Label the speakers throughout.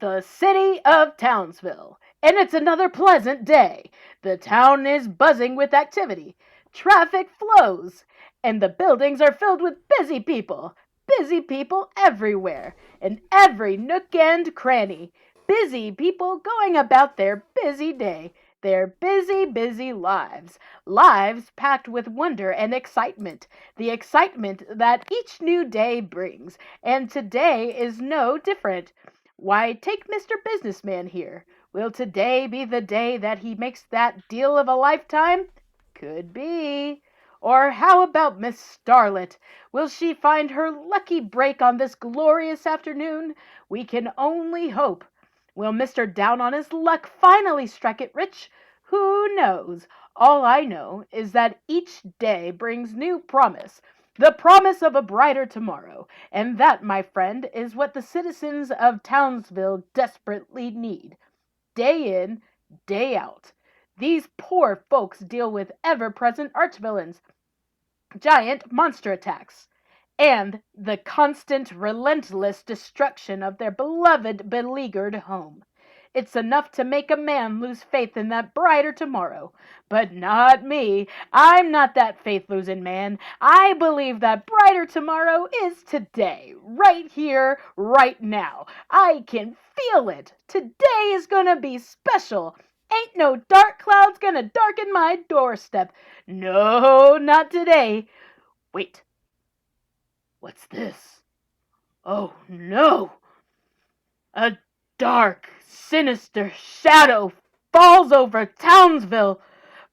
Speaker 1: the city of Townsville, and it's another pleasant day. The town is buzzing with activity. Traffic flows, and the buildings are filled with busy people. Busy people everywhere, in every nook and cranny. Busy people going about their busy day, their busy, busy lives. Lives packed with wonder and excitement. The excitement that each new day brings. And today is no different. Why, take Mr. Businessman here. Will today be the day that he makes that deal of a lifetime? Could be. Or how about Miss Starlet? Will she find her lucky break on this glorious afternoon? We can only hope. Will Mr. Down on his luck finally strike it rich? Who knows? All I know is that each day brings new promise. The promise of a brighter tomorrow. And that, my friend, is what the citizens of Townsville desperately need. Day in, day out. These poor folks deal with ever-present archvillains, giant monster attacks, and the constant, relentless destruction of their beloved, beleaguered home. It's enough to make a man lose faith in that brighter tomorrow. But not me. I'm not that faith-losing man. I believe that brighter tomorrow is today, right here, right now. I can feel it. Today is gonna be special. Ain't no dark clouds gonna darken my doorstep. No, not today. Wait. What's this? Oh, no. A dark, sinister shadow falls over Townsville,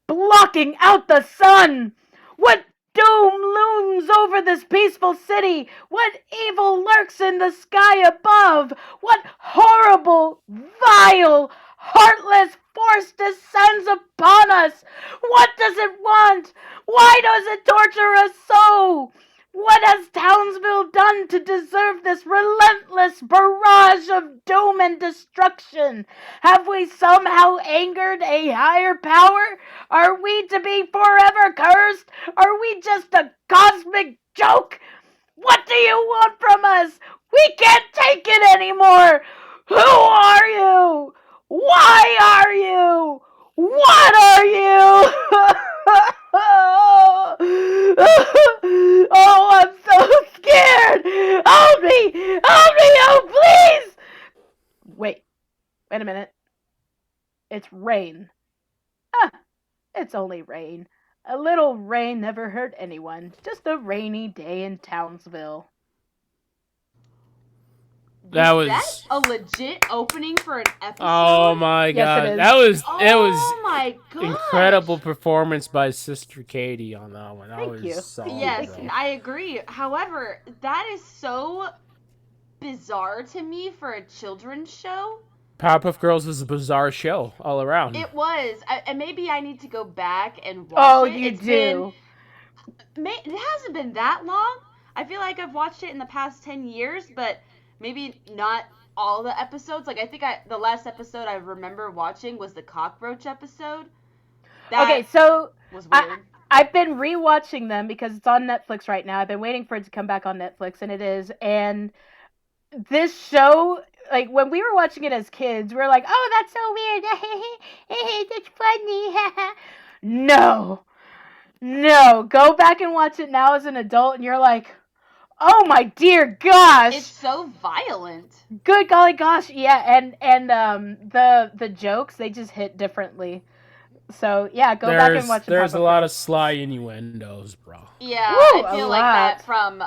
Speaker 1: blocking out the sun. What doom looms over this peaceful city? What evil lurks in the sky above? What horrible, vile, heartless force descends upon us? What does it want? Why does it torture us so? What has Townsville done to deserve this relentless barrage of doom and destruction? Have we somehow angered a higher power? Are we to be forever cursed? Are we just a cosmic joke? What do you want from us? We can't take it anymore! Who are you? Why are you? What are you? Oh, I'm so scared! Help me! Help me! Oh, please! Wait a minute. It's rain. It's only rain. A little rain never hurt anyone. Just a rainy day in Townsville.
Speaker 2: That was
Speaker 3: that a legit opening for an episode?
Speaker 2: Oh my god.
Speaker 1: Yes, it is.
Speaker 2: It was
Speaker 3: Oh my god.
Speaker 2: incredible performance by Sister Katie on that one. That
Speaker 1: Thank
Speaker 2: was
Speaker 1: you.
Speaker 2: solid,
Speaker 3: Yes,
Speaker 2: bro.
Speaker 3: I agree. However, that is so bizarre to me for a children's show.
Speaker 2: Powerpuff Girls is a bizarre show all around.
Speaker 3: It was. And maybe I need to go back and watch it.
Speaker 1: You do.
Speaker 3: It hasn't been that long. I feel like I've watched it in the past 10 years, but maybe not all the episodes. Like, I think the last episode I remember watching was the cockroach episode. That
Speaker 1: so
Speaker 3: was weird.
Speaker 1: I've been rewatching them because it's on Netflix right now. I've been waiting for it to come back on Netflix, and it is. And this show, like, when we were watching it as kids, we were like, oh, that's so weird. That's funny. No. Go back and watch it now as an adult, and you're like, oh my dear gosh.
Speaker 3: It's so violent.
Speaker 1: Good golly gosh. Yeah, and the jokes, they just hit differently. So, yeah, go back and watch it.
Speaker 2: There's a lot of sly innuendos, bro.
Speaker 3: Yeah,
Speaker 1: Woo,
Speaker 3: I feel like that from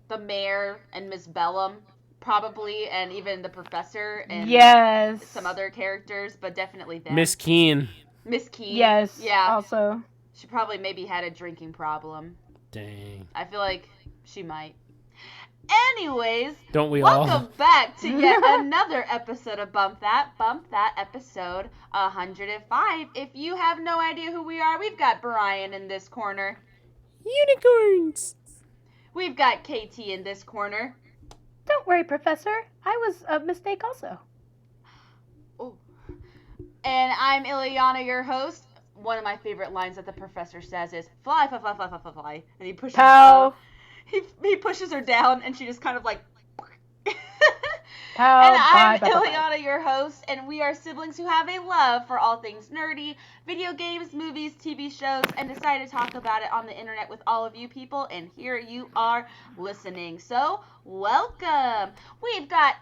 Speaker 3: the mayor and Miss Bellum, probably, and even the professor and some other characters, but definitely them.
Speaker 2: Miss Keen.
Speaker 3: Miss Keen.
Speaker 1: Yes,
Speaker 3: yeah.
Speaker 1: Also.
Speaker 3: She probably maybe had a drinking problem.
Speaker 2: Dang.
Speaker 3: I feel like she might. Anyways,
Speaker 2: don't we all?
Speaker 3: Welcome back to yet another episode of Bump That episode 105. If you have no idea who we are, we've got Brian in this corner.
Speaker 2: Unicorns.
Speaker 3: We've got KT in this corner.
Speaker 1: Don't worry, Professor. I was a mistake also.
Speaker 3: Oh. And I'm Ileana, your host. One of my favorite lines that the professor says is, fly, fly, fly, fly, fly, fly, fly. And he pushes
Speaker 1: Pow.
Speaker 3: He pushes her down, and she just kind of like...
Speaker 1: Pow,
Speaker 3: I'm
Speaker 1: bye, bye, bye, bye.
Speaker 3: Ileana, your host, and we are siblings who have a love for all things nerdy, video games, movies, TV shows, and decided to talk about it on the internet with all of you people, and here you are listening. So, welcome! We've got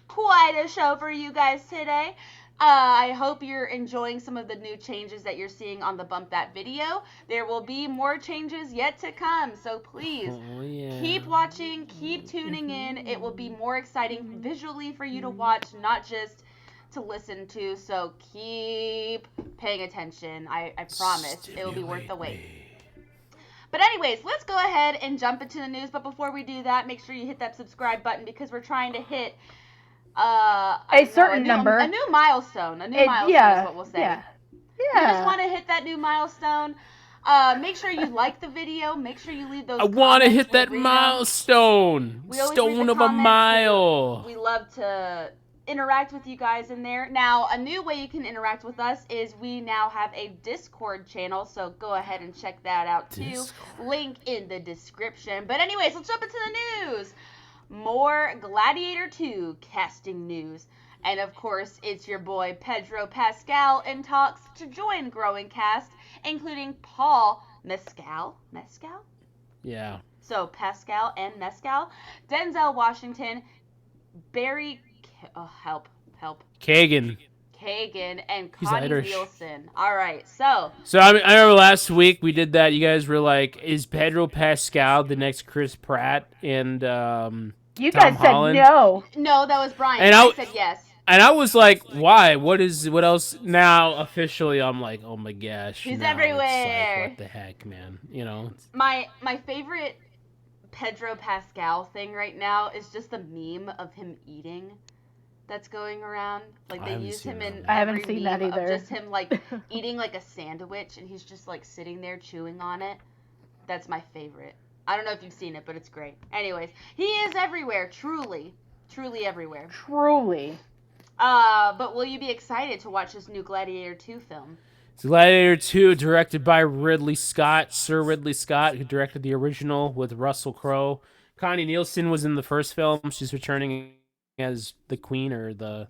Speaker 3: quite a show for you guys today. I hope you're enjoying some of the new changes that you're seeing on the Bump That video. There will be more changes yet to come, so please keep watching, keep tuning in. It will be more exciting visually for you to watch, not just to listen to, so keep paying attention. I promise it will be worth the wait. But anyways, let's go ahead and jump into the news. But before we do that, make sure you hit that subscribe button because we're trying to hit
Speaker 1: a certain number.
Speaker 3: A new milestone. A new milestone is what we'll say.
Speaker 1: Yeah.
Speaker 3: We just want to hit that new milestone. Make sure you like the video. Make sure you leave those comments.
Speaker 2: I want to hit that milestone. Stone of a mile.
Speaker 3: We love to interact with you guys in there. Now, a new way you can interact with us is we now have a Discord channel, so go ahead and check that out too.
Speaker 2: Discord.
Speaker 3: Link in the description. But anyways, let's jump into the news. More Gladiator 2 casting news. And of course, it's your boy Pedro Pascal in talks to join growing cast, including Paul Mescal. Mescal?
Speaker 2: Yeah.
Speaker 3: So Pascal and Mescal, Denzel Washington, Barry, help.
Speaker 2: Kagan,
Speaker 3: and
Speaker 2: He's
Speaker 3: Connie
Speaker 2: Irish.
Speaker 3: Nielsen. All right, so
Speaker 2: I remember last week we did that. You guys were like, "Is Pedro Pascal the next Chris Pratt?" And
Speaker 1: You
Speaker 2: Tom
Speaker 1: guys said
Speaker 2: Holland?
Speaker 3: no, that was Brian.
Speaker 2: And
Speaker 3: I said yes.
Speaker 2: And I was like, "Why? What else?" Now officially, I'm like, "Oh my gosh,
Speaker 3: He's
Speaker 2: now it's
Speaker 3: everywhere.
Speaker 2: like, what the heck, man? You know."
Speaker 3: My favorite Pedro Pascal thing right now is just the meme of him eating that's going around. Like they use him in
Speaker 1: I haven't
Speaker 3: every
Speaker 1: seen
Speaker 3: meme
Speaker 1: that either.
Speaker 3: of just him like eating like a sandwich and he's just like sitting there chewing on it. That's my favorite. I don't know if you've seen it, but it's great. Anyways, he is everywhere, truly everywhere.
Speaker 1: Truly.
Speaker 3: But will you be excited to watch this new Gladiator 2 film?
Speaker 2: It's Gladiator 2, directed by Ridley Scott, Sir Ridley Scott, who directed the original with Russell Crowe. Connie Nielsen was in the first film. She's returning as the queen or the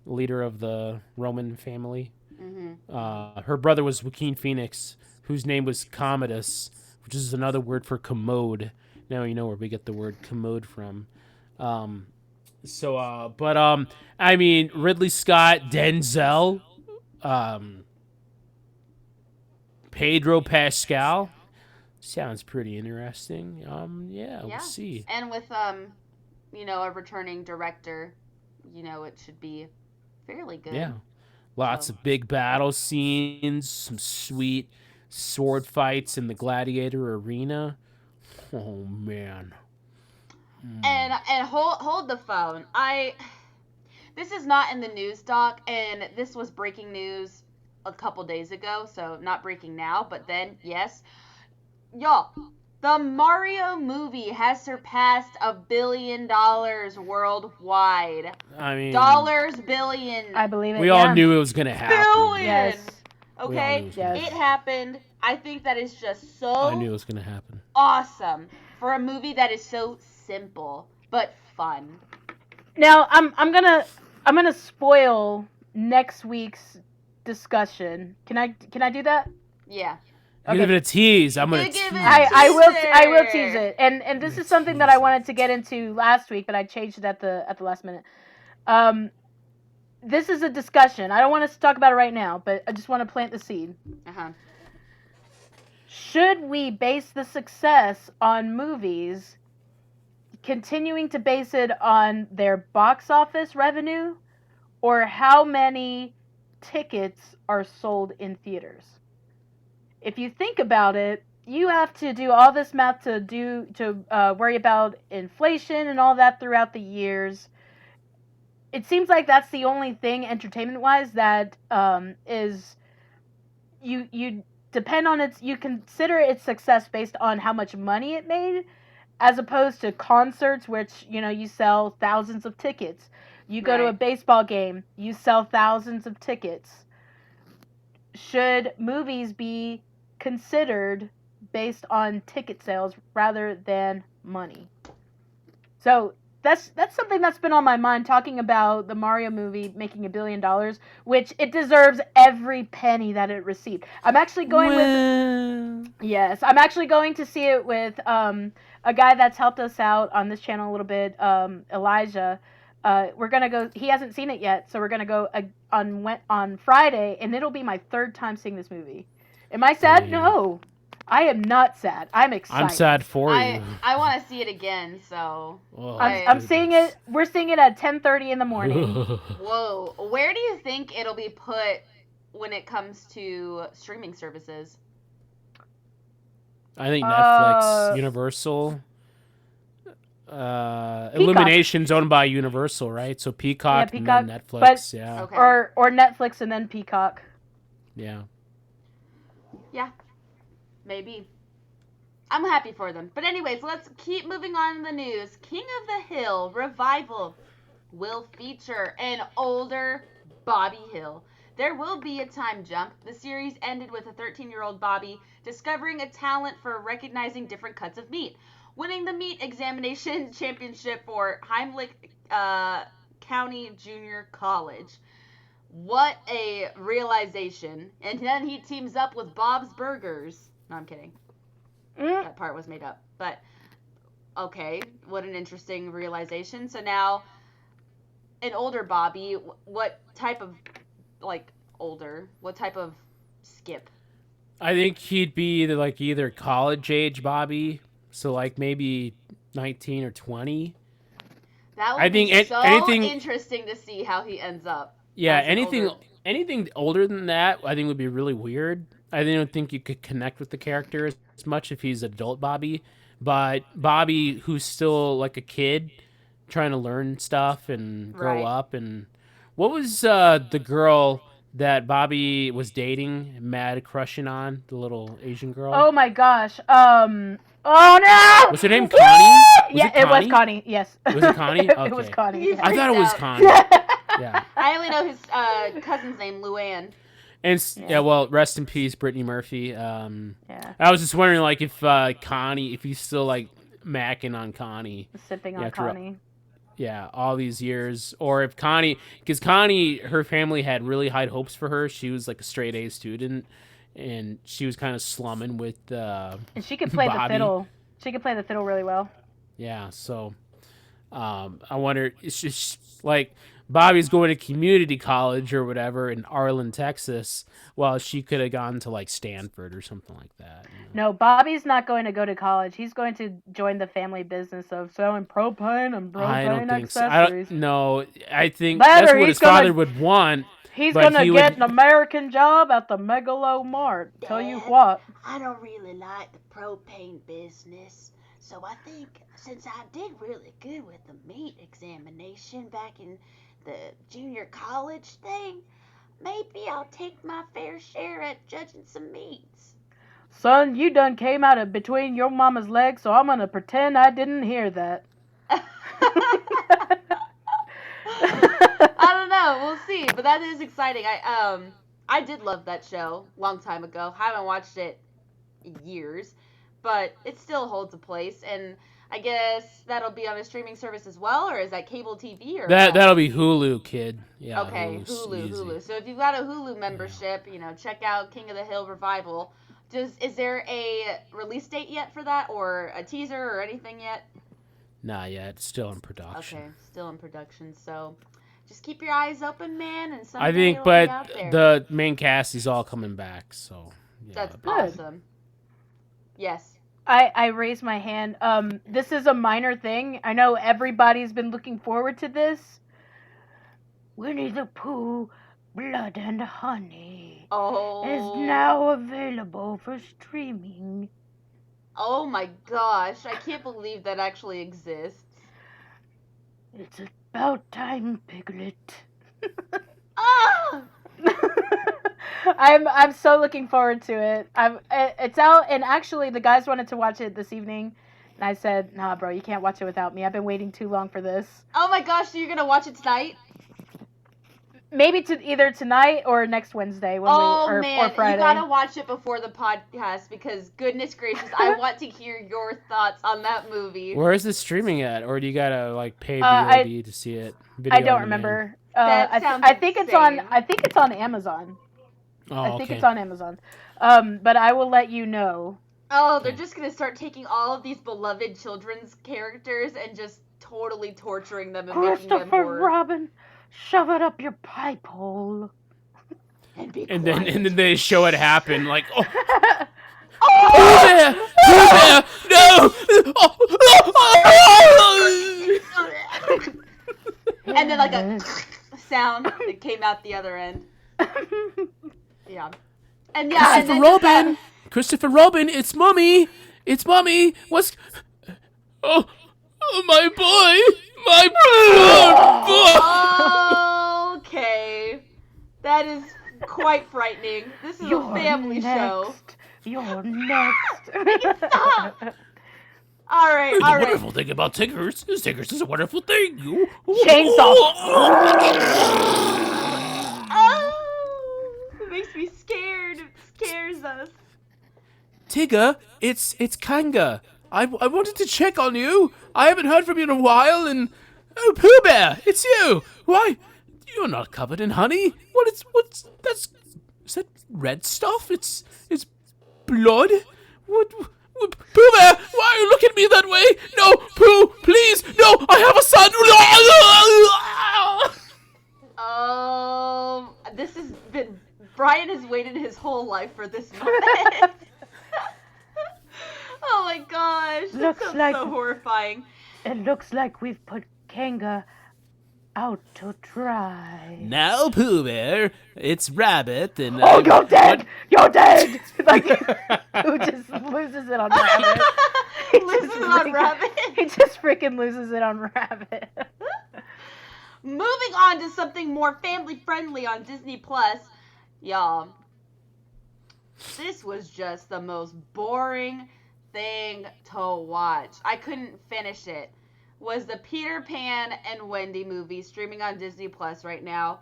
Speaker 2: leader of the Roman family.
Speaker 3: Mm-hmm.
Speaker 2: Her brother was Joaquin Phoenix, whose name was Commodus, which is another word for commode. Now you know where we get the word commode from. I mean, Ridley Scott, Denzel, Pedro Pascal. Sounds pretty interesting. We'll see.
Speaker 3: And with a returning director, it should be fairly good.
Speaker 2: Yeah. Lots of big battle scenes, some sweet sword fights in the gladiator arena. Oh man.
Speaker 3: And hold the phone. This is not in the news doc, and this was breaking news a couple days ago, so not breaking now, but then yes. Y'all, the Mario movie has surpassed $1 billion worldwide.
Speaker 2: I mean,
Speaker 3: billion.
Speaker 1: I believe it.
Speaker 2: We all knew it was gonna happen.
Speaker 3: Billion.
Speaker 1: Yes.
Speaker 3: Okay,
Speaker 1: Yes.
Speaker 3: It happened. I think that is just so
Speaker 2: I knew it was gonna happen.
Speaker 3: awesome for a movie that is so simple but fun.
Speaker 1: Now I'm gonna spoil next week's discussion. Can I do that?
Speaker 3: Yeah.
Speaker 2: Okay. Give it a tease. I'm gonna.
Speaker 1: I will tease it. And this is something that I wanted to get into last week, but I changed it at the last minute. This is a discussion. I don't want us to talk about it right now, but I just want to plant the seed.
Speaker 3: Uh-huh.
Speaker 1: Should we base the success on movies continuing to base it on their box office revenue or how many tickets are sold in theaters? If you think about it, you have to do all this math to worry about inflation and all that throughout the years. It seems like that's the only thing entertainment-wise that is you depend on you consider its success based on how much money it made, as opposed to concerts, which you sell thousands of tickets. You go to a baseball game, you sell thousands of tickets. Should movies be considered based on ticket sales rather than money? So that's something that's been on my mind, talking about the Mario movie making $1 billion, which it deserves every penny that it received. I'm actually going with Yes, I'm actually going to see it with a guy that's helped us out on this channel a little bit, Elijah. We're gonna go. He hasn't seen it yet, so we're gonna go on Friday, and it'll be my third time seeing this movie. Am I sad?
Speaker 2: Dang.
Speaker 1: No, I am not sad. I'm excited.
Speaker 2: I'm sad for you.
Speaker 3: I want to see it again, so.
Speaker 2: Oh,
Speaker 1: I'm seeing it. We're seeing it at 10:30 in the morning.
Speaker 3: Whoa, where do you think it'll be put when it comes to streaming services?
Speaker 2: I think Netflix, Universal. Illumination's owned by Universal, right? So Peacock, and then Netflix,
Speaker 1: but,
Speaker 2: yeah.
Speaker 3: Okay.
Speaker 1: Or Netflix and then Peacock.
Speaker 2: Yeah.
Speaker 3: Yeah, maybe. I'm happy for them. But anyways, let's keep moving on in the news. King of the Hill revival will feature an older Bobby Hill. There will be a time jump. The series ended with a 13-year-old Bobby discovering a talent for recognizing different cuts of meat, winning the meat examination championship for County Junior College. What a realization. And then he teams up with Bob's Burgers. No, I'm kidding. That part was made up. But, okay, what an interesting realization. So now, an older Bobby, what type of, older? What type of skip?
Speaker 2: I think he'd be either college age Bobby, so maybe 19 or 20.
Speaker 3: That would
Speaker 2: be
Speaker 3: interesting to see how he ends up.
Speaker 2: Yeah, anything older than that, I think would be really weird. I don't think you could connect with the character as much if he's adult Bobby. But Bobby, who's still a kid, trying to learn stuff and grow up. And what was the girl that Bobby was dating, mad crushing on, the little Asian girl?
Speaker 1: Oh my gosh. Oh no!
Speaker 2: Was her name Connie?
Speaker 1: It was Connie. Yes.
Speaker 2: Was it Connie? Okay.
Speaker 1: It was Connie.
Speaker 2: I thought it was Connie. Yeah.
Speaker 3: I only know his cousin's name, Luann.
Speaker 2: And well, rest in peace, Brittany Murphy. I was just wondering, if Connie, if he's still macking on Connie,
Speaker 1: sipping on Connie.
Speaker 2: Yeah, all these years, or if Connie, because Connie, her family had really high hopes for her. She was a straight A student, and she was kind of slumming with. And
Speaker 1: she could play
Speaker 2: Bobby.
Speaker 1: the fiddle. She could play the fiddle really well.
Speaker 2: Yeah, so, I wonder. It's just Bobby's going to community college or whatever in Arlen, Texas, while she could have gone to Stanford or something like that.
Speaker 1: No, Bobby's not going to go to college. He's going to join the family business of selling propane and propane accessories.
Speaker 2: I think that's what his father would want.
Speaker 1: He's going to get an American job at the Megalo Mart.
Speaker 4: Dad,
Speaker 1: tell you what.
Speaker 4: I don't really like the propane business. So I think since I did really good with the meat examination back in the junior college thing, maybe I'll take my fair share at judging some meats.
Speaker 1: Son, you done came out of between your mama's legs, so I'm going to pretend I didn't hear that.
Speaker 3: I don't know. We'll see. But that is exciting. I did love that show long time ago. Haven't watched it in years, but it still holds a place. And I guess that'll be on a streaming service as well, or is that cable TV? Or
Speaker 2: that'll be Hulu, kid. Yeah.
Speaker 3: Okay, Hulu. So if you've got a Hulu membership, check out King of the Hill Revival. Is there a release date yet for that, or a teaser, or anything yet?
Speaker 2: Not yet. It's still in production.
Speaker 3: Okay, still in production. So just keep your eyes open, man, and someday
Speaker 2: I think,
Speaker 3: it'll
Speaker 2: but
Speaker 3: be out there.
Speaker 2: the main cast is all coming back. So yeah,
Speaker 3: That's awesome. Yes.
Speaker 1: I raised my hand. This is a minor thing. I know everybody's been looking forward to this. Winnie the Pooh, Blood and Honey is now available for streaming.
Speaker 3: Oh my gosh, I can't believe that actually exists.
Speaker 1: It's about time, Piglet.
Speaker 3: Ah!
Speaker 1: I'm so looking forward to it. It's out, and actually the guys wanted to watch it this evening, and I said, "Nah, bro, you can't watch it without me. I've been waiting too long for this."
Speaker 3: Oh my gosh, so you're gonna watch it tonight?
Speaker 1: maybe to either tonight or next Wednesday when
Speaker 3: Oh
Speaker 1: or
Speaker 3: man,
Speaker 1: Friday.
Speaker 3: you gotta watch it before the podcast because goodness gracious, I want to hear your thoughts on that movie.
Speaker 2: Where is this streaming at, or do you gotta like pay
Speaker 1: I
Speaker 2: VOD to see it?
Speaker 1: I
Speaker 2: Video
Speaker 1: don't
Speaker 2: on demand?
Speaker 1: remember.
Speaker 3: That sounds
Speaker 1: I think it's on.
Speaker 3: insane.
Speaker 1: I think it's on Amazon.
Speaker 2: Oh,
Speaker 1: I think
Speaker 2: okay.
Speaker 1: it's on Amazon. But I will let you know.
Speaker 3: Oh, they're just gonna start taking all of these beloved children's characters and just totally torturing them and making them
Speaker 1: Christopher
Speaker 3: more.
Speaker 1: Robin, shove it up your pipe hole.
Speaker 3: And be
Speaker 2: And
Speaker 3: quiet.
Speaker 2: then they show it happen, like, oh,
Speaker 3: Oh!
Speaker 2: Pooh Bear! Pooh Bear! No!
Speaker 3: And then like a sound that came out the other end. Yeah. And yeah, and
Speaker 2: Christopher
Speaker 3: then
Speaker 2: Robin! Christopher Robin, it's Mummy! It's Mummy! What's... Oh, my boy! My boy!
Speaker 3: Okay. That is quite frightening. This is a family show.
Speaker 1: You're next.
Speaker 3: Stop. All right, all
Speaker 2: The
Speaker 3: right.
Speaker 2: wonderful thing about Tinkers is Tinkers is a wonderful thing.
Speaker 1: Chainsaw.
Speaker 3: Oh, it makes me scared. It scares us.
Speaker 2: Tigger, it's Kanga. I wanted to check on you. I haven't heard from you in a while, and oh, Pooh Bear, it's you. Why, you're not covered in honey. What's is that red stuff? It's blood. What? Pooh Bear, why are you looking at me that way? No, Pooh, please, no, I have a son.
Speaker 3: This has been. Brian has waited his whole life for this moment. Oh my gosh, that
Speaker 1: Looks
Speaker 3: sounds
Speaker 1: like-
Speaker 3: so horrifying.
Speaker 1: It looks like we've put Kanga out to dry.
Speaker 2: Now, Pooh Bear, it's Rabbit, and
Speaker 1: Oh, you're dead! You're dead! Like, who just loses it on Rabbit? He
Speaker 3: Loses
Speaker 1: just
Speaker 3: it on
Speaker 1: freaking-
Speaker 3: Rabbit.
Speaker 1: He just freaking loses it on Rabbit.
Speaker 3: Moving on to something more family friendly on Disney Plus, y'all. This was just the most boring thing to watch. I couldn't finish it. Was the Peter Pan and Wendy movie streaming on Disney Plus right now?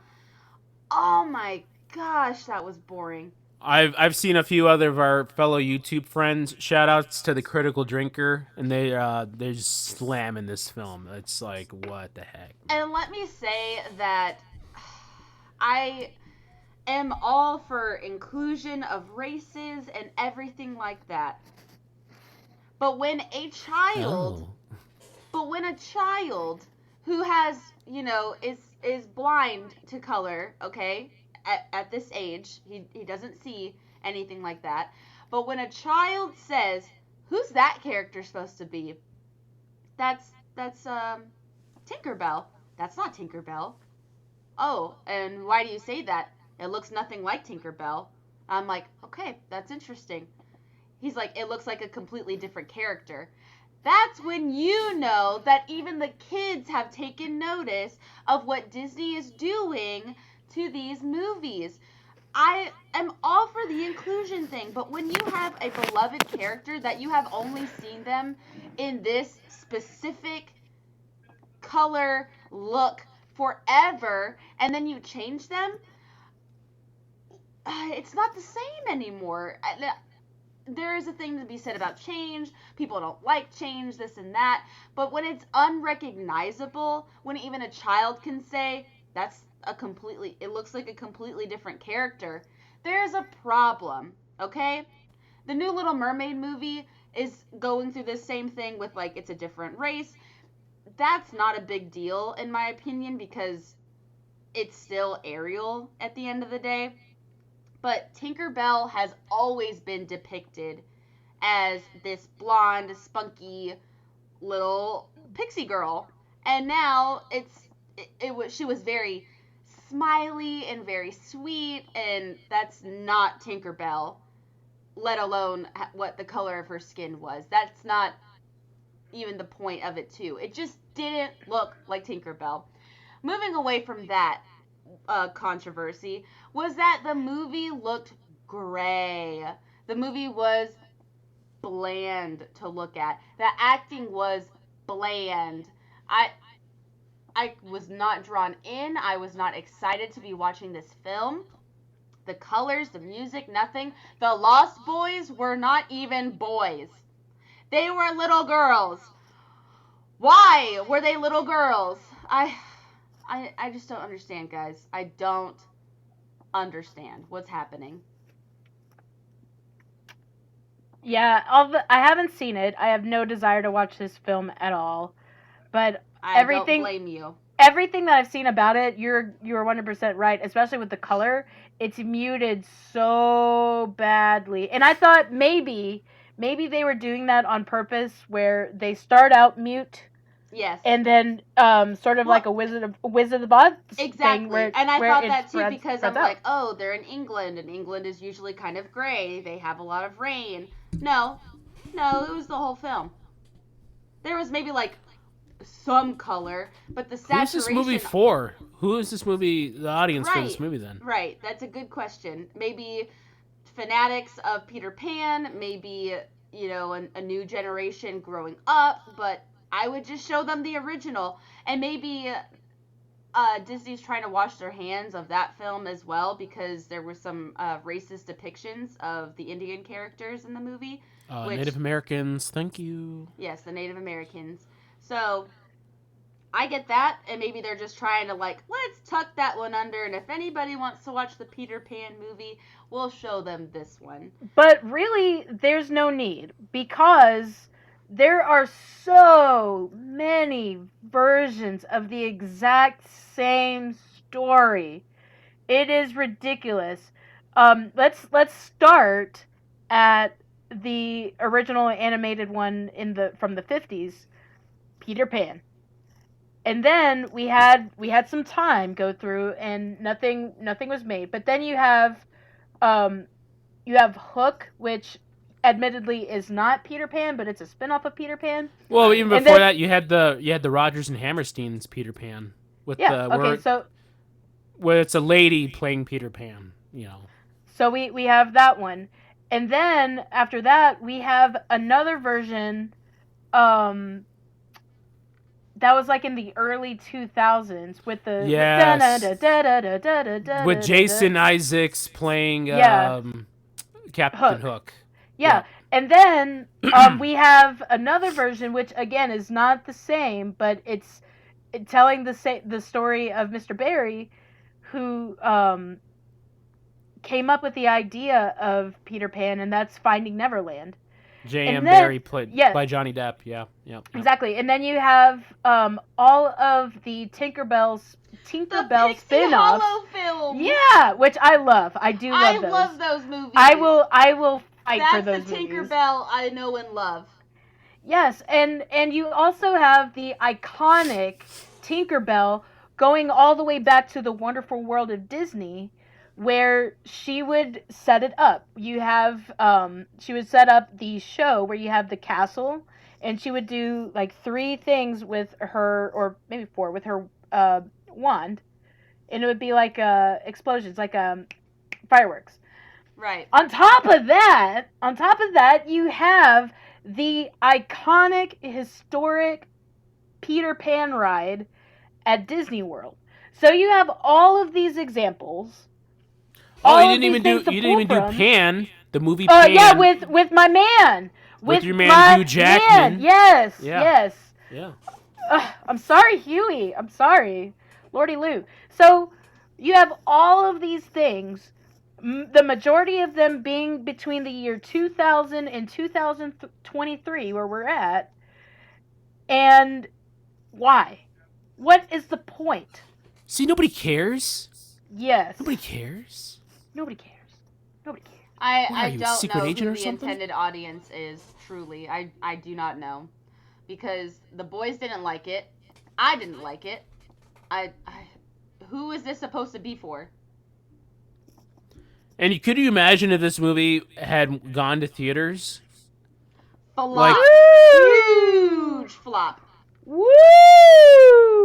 Speaker 3: Oh my gosh, that was boring.
Speaker 2: I've seen a few other of our fellow YouTube friends. Shout outs to the Critical Drinker, and they're just slamming this film. It's like, what the heck?
Speaker 3: And let me say that I am all for inclusion of races and everything like that. But when a child, who has, is blind to color, okay, at this age, he doesn't see anything like that. But when a child says, "Who's that character supposed to be?" That's Tinkerbell. That's not Tinkerbell. Oh, and why do you say that? It looks nothing like Tinkerbell. I'm like, okay, that's interesting. He's like, it looks like a completely different character. That's when you know that even the kids have taken notice of what Disney is doing to these movies. I am all for the inclusion thing, but when you have a beloved character that you have only seen them in this specific color look forever, and then you change them, it's not the same anymore. There is a thing to be said about change. People don't like change, this and that. But when it's unrecognizable, when even a child can say, it looks like a completely different character, there's a problem, okay? The new Little Mermaid movie is going through the same thing with, like, it's a different race. That's not a big deal, in my opinion, because it's still Ariel at the end of the day. But Tinkerbell has always been depicted as this blonde, spunky little pixie girl. And now she was very smiley and very sweet, and that's not Tinkerbell, let alone what the color of her skin was. That's not even the point of it, too. It just didn't look like Tinkerbell. Moving away from that controversy was that the movie looked gray. The movie was bland to look at. The acting was bland. I was not drawn in. I was not excited to be watching this film. The colors, the music, nothing. The Lost Boys were not even boys. They were little girls. Why were they little girls? I just don't understand, guys. I don't understand what's happening.
Speaker 1: Yeah, I haven't seen it. I have no desire to watch this film at all. But
Speaker 3: I
Speaker 1: everything
Speaker 3: don't blame you.
Speaker 1: everything that I've seen about it, you're 100% right, especially with the color. It's muted so badly. And I thought maybe they were doing that on purpose where they start out mute
Speaker 3: Yes.
Speaker 1: and then sort of like a Wizard of Oz
Speaker 3: exactly.
Speaker 1: thing where
Speaker 3: and I
Speaker 1: where
Speaker 3: thought
Speaker 1: it
Speaker 3: that too
Speaker 1: spreads,
Speaker 3: because
Speaker 1: spreads
Speaker 3: I'm
Speaker 1: out.
Speaker 3: like, oh, they're in England, and England is usually kind of gray. They have a lot of rain. No, it was the whole film. There was maybe like some color, but the saturation.
Speaker 2: Who's this movie for? Who is this movie? The audience for this movie then?
Speaker 3: Right. That's a good question. Maybe fanatics of Peter Pan. Maybe a new generation growing up. But I would just show them the original, and maybe Disney's trying to wash their hands of that film as well because there were some racist depictions of the Indian characters in the movie.
Speaker 2: Native Americans, thank you.
Speaker 3: Yes, the Native Americans. So I get that, and maybe they're just trying to let's tuck that one under, and if anybody wants to watch the Peter Pan movie, we'll show them this one.
Speaker 1: But really, there's no need because there are so many versions of the exact same story. It is ridiculous. Let's start at the original animated one from the 50s, Peter Pan. And then we had some time go through and nothing was made. But then you have Hook, which admittedly is not Peter Pan, but it's a spin-off of Peter Pan.
Speaker 2: Well, even before that, you had the Rodgers and Hammerstein's Peter Pan with where it's a lady playing Peter Pan,
Speaker 1: So we have that one, and then after that we have another version. That was like in the early 2000s with the
Speaker 2: with Jason Isaacs playing Captain Hook.
Speaker 1: Yeah. And then we have another version, which again is not the same, but it's telling the story of Mr. Barry, who came up with the idea of Peter Pan, and that's Finding Neverland.
Speaker 2: J.M. Barrie played by Johnny Depp. Yeah.
Speaker 1: Exactly. And then you have all of the Tinkerbell spin-offs.
Speaker 3: Hollow films.
Speaker 1: Yeah, which I love. I do love those.
Speaker 3: I love those movies.
Speaker 1: I will fight for those
Speaker 3: movies. That's the
Speaker 1: movies.
Speaker 3: Tinkerbell I know and love.
Speaker 1: Yes, and you also have the iconic Tinkerbell going all the way back to the Wonderful World of Disney, where she would set it up. You have she would set up the show where you have the castle, and she would do like 3 things with her, or maybe 4, with her wand, and it would be like explosions, like fireworks.
Speaker 3: Right.
Speaker 1: On top of that, you have the iconic, historic Peter Pan ride at Disney World. So you have all of these examples.
Speaker 2: Oh, you didn't even do Pan, the movie Pan.
Speaker 1: Yeah, with my man.
Speaker 2: With your man Hugh Jackman.
Speaker 1: Man. Yes,
Speaker 2: yeah.
Speaker 1: Yes.
Speaker 2: Yeah.
Speaker 1: I'm sorry, Huey. I'm sorry. Lordy Lou. So you have all of these things, the majority of them being between the year 2000 and 2023, where we're at. And why? What is the point?
Speaker 2: See, nobody cares.
Speaker 1: Yes.
Speaker 2: Nobody cares.
Speaker 1: Nobody cares.
Speaker 3: I don't
Speaker 2: secret
Speaker 3: know
Speaker 2: agent
Speaker 3: who
Speaker 2: or
Speaker 3: the
Speaker 2: something?
Speaker 3: intended audience is, truly. I do not know. Because the boys didn't like it. I didn't like it. Who is this supposed to be for?
Speaker 2: And could you imagine if this movie had gone to theaters?
Speaker 3: Flop. Huge flop.
Speaker 1: Woo!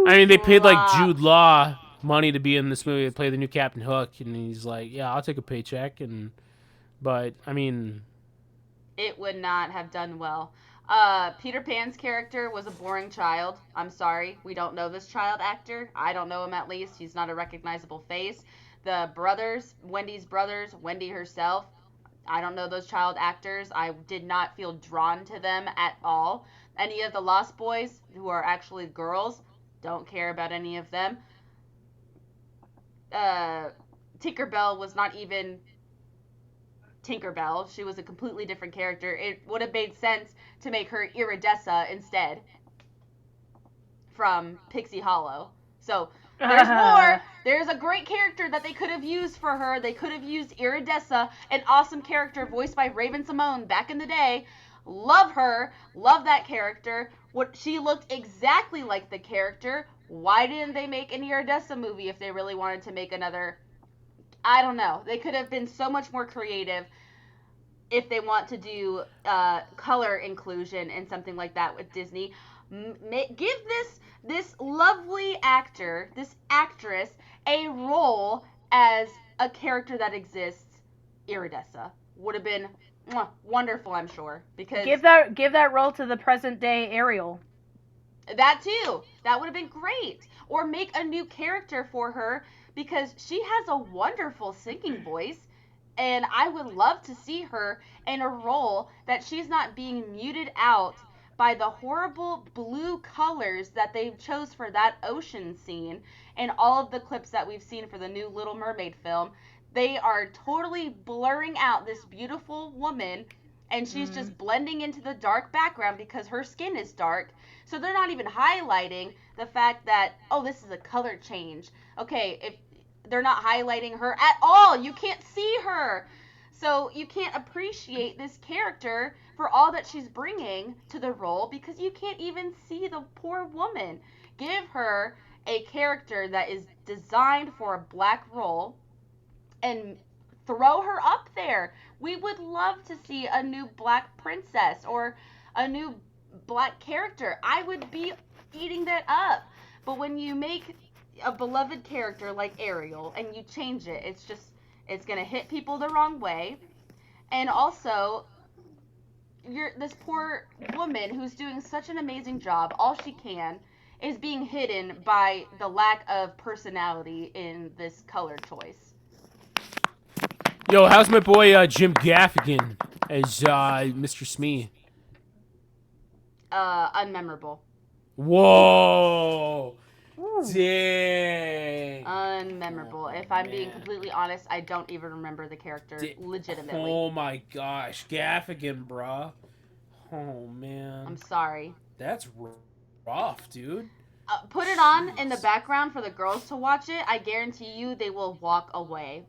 Speaker 2: I mean, they paid like Jude Law money to be in this movie to play the new Captain Hook, and he's like, "Yeah, I'll take a paycheck." But I mean,
Speaker 3: it would not have done well. Peter Pan's character was a boring child. I'm sorry. We don't know this child actor. I don't know him at least. He's not a recognizable face. The brothers, Wendy's brothers, Wendy herself, I don't know those child actors. I did not feel drawn to them at all. Any of the Lost Boys, who are actually girls, don't care about any of them. Tinkerbell was not even Tinkerbell. She was a completely different character. It would have made sense to make her Iridessa instead from Pixie Hollow. So there's more. There's a great character that they could have used for her. They could have used Iridessa, an awesome character voiced by Raven Simone back in the day. Love her. Love that character. What she looked exactly like the character. Why didn't they make an Iridessa movie if they really wanted to make another? I don't know. They could have been so much more creative if they want to do color inclusion and something like that with Disney. Give this lovely actor, this actress, a role as a character that exists. Iridessa would have been wonderful, I'm sure. Because
Speaker 1: give that role to the present day Ariel.
Speaker 3: That too. That would have been great. Or make a new character for her because she has a wonderful singing voice. And I would love to see her in a role that she's not being muted out by the horrible blue colors that they chose for that ocean scene and all of the clips that we've seen for the new Little Mermaid film. They are totally blurring out this beautiful woman and she's just blending into the dark background because her skin is dark. So they're not even highlighting the fact that, oh, this is a color change. Okay, if they're not highlighting her at all, you can't see her. So you can't appreciate this character for all that she's bringing to the role because you can't even see the poor woman. Give her a character that is designed for a black role and throw her up there. We would love to see a new black princess or a new black character. I would be eating that up. But when you make a beloved character like Ariel and you change it, it's going to hit people the wrong way. And also, this poor woman who's doing such an amazing job, all she can, is being hidden by the lack of personality in this color choice.
Speaker 2: Yo, how's my boy Jim Gaffigan as Mr. Smee?
Speaker 3: Unmemorable.
Speaker 2: Whoa!
Speaker 1: Ooh.
Speaker 2: Dang!
Speaker 3: Unmemorable. If I'm being completely honest, I don't even remember the character legitimately.
Speaker 2: Oh my gosh, Gaffigan, bruh. Oh man.
Speaker 3: I'm sorry.
Speaker 2: That's rough, dude.
Speaker 3: Put it on in the background for the girls to watch it. I guarantee you they will walk away.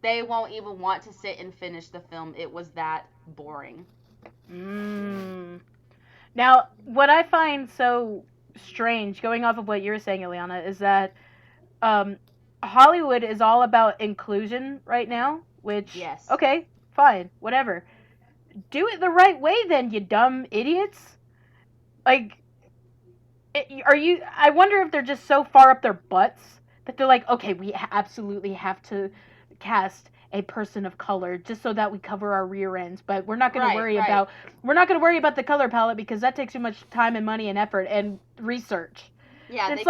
Speaker 3: They won't even want to sit and finish the film. It was that boring.
Speaker 1: Now, what I find so strange, going off of what you were saying, Ileana, is that Hollywood is all about inclusion right now, which,
Speaker 3: yes.
Speaker 1: Okay, fine, whatever. Do it the right way then, you dumb idiots. Like, I wonder if they're just so far up their butts that they're like, okay, we absolutely have to cast a person of color just so that we cover our rear ends, but we're not going to worry about the color palette because that takes too much time and money and effort and research.
Speaker 3: Yeah,
Speaker 1: it's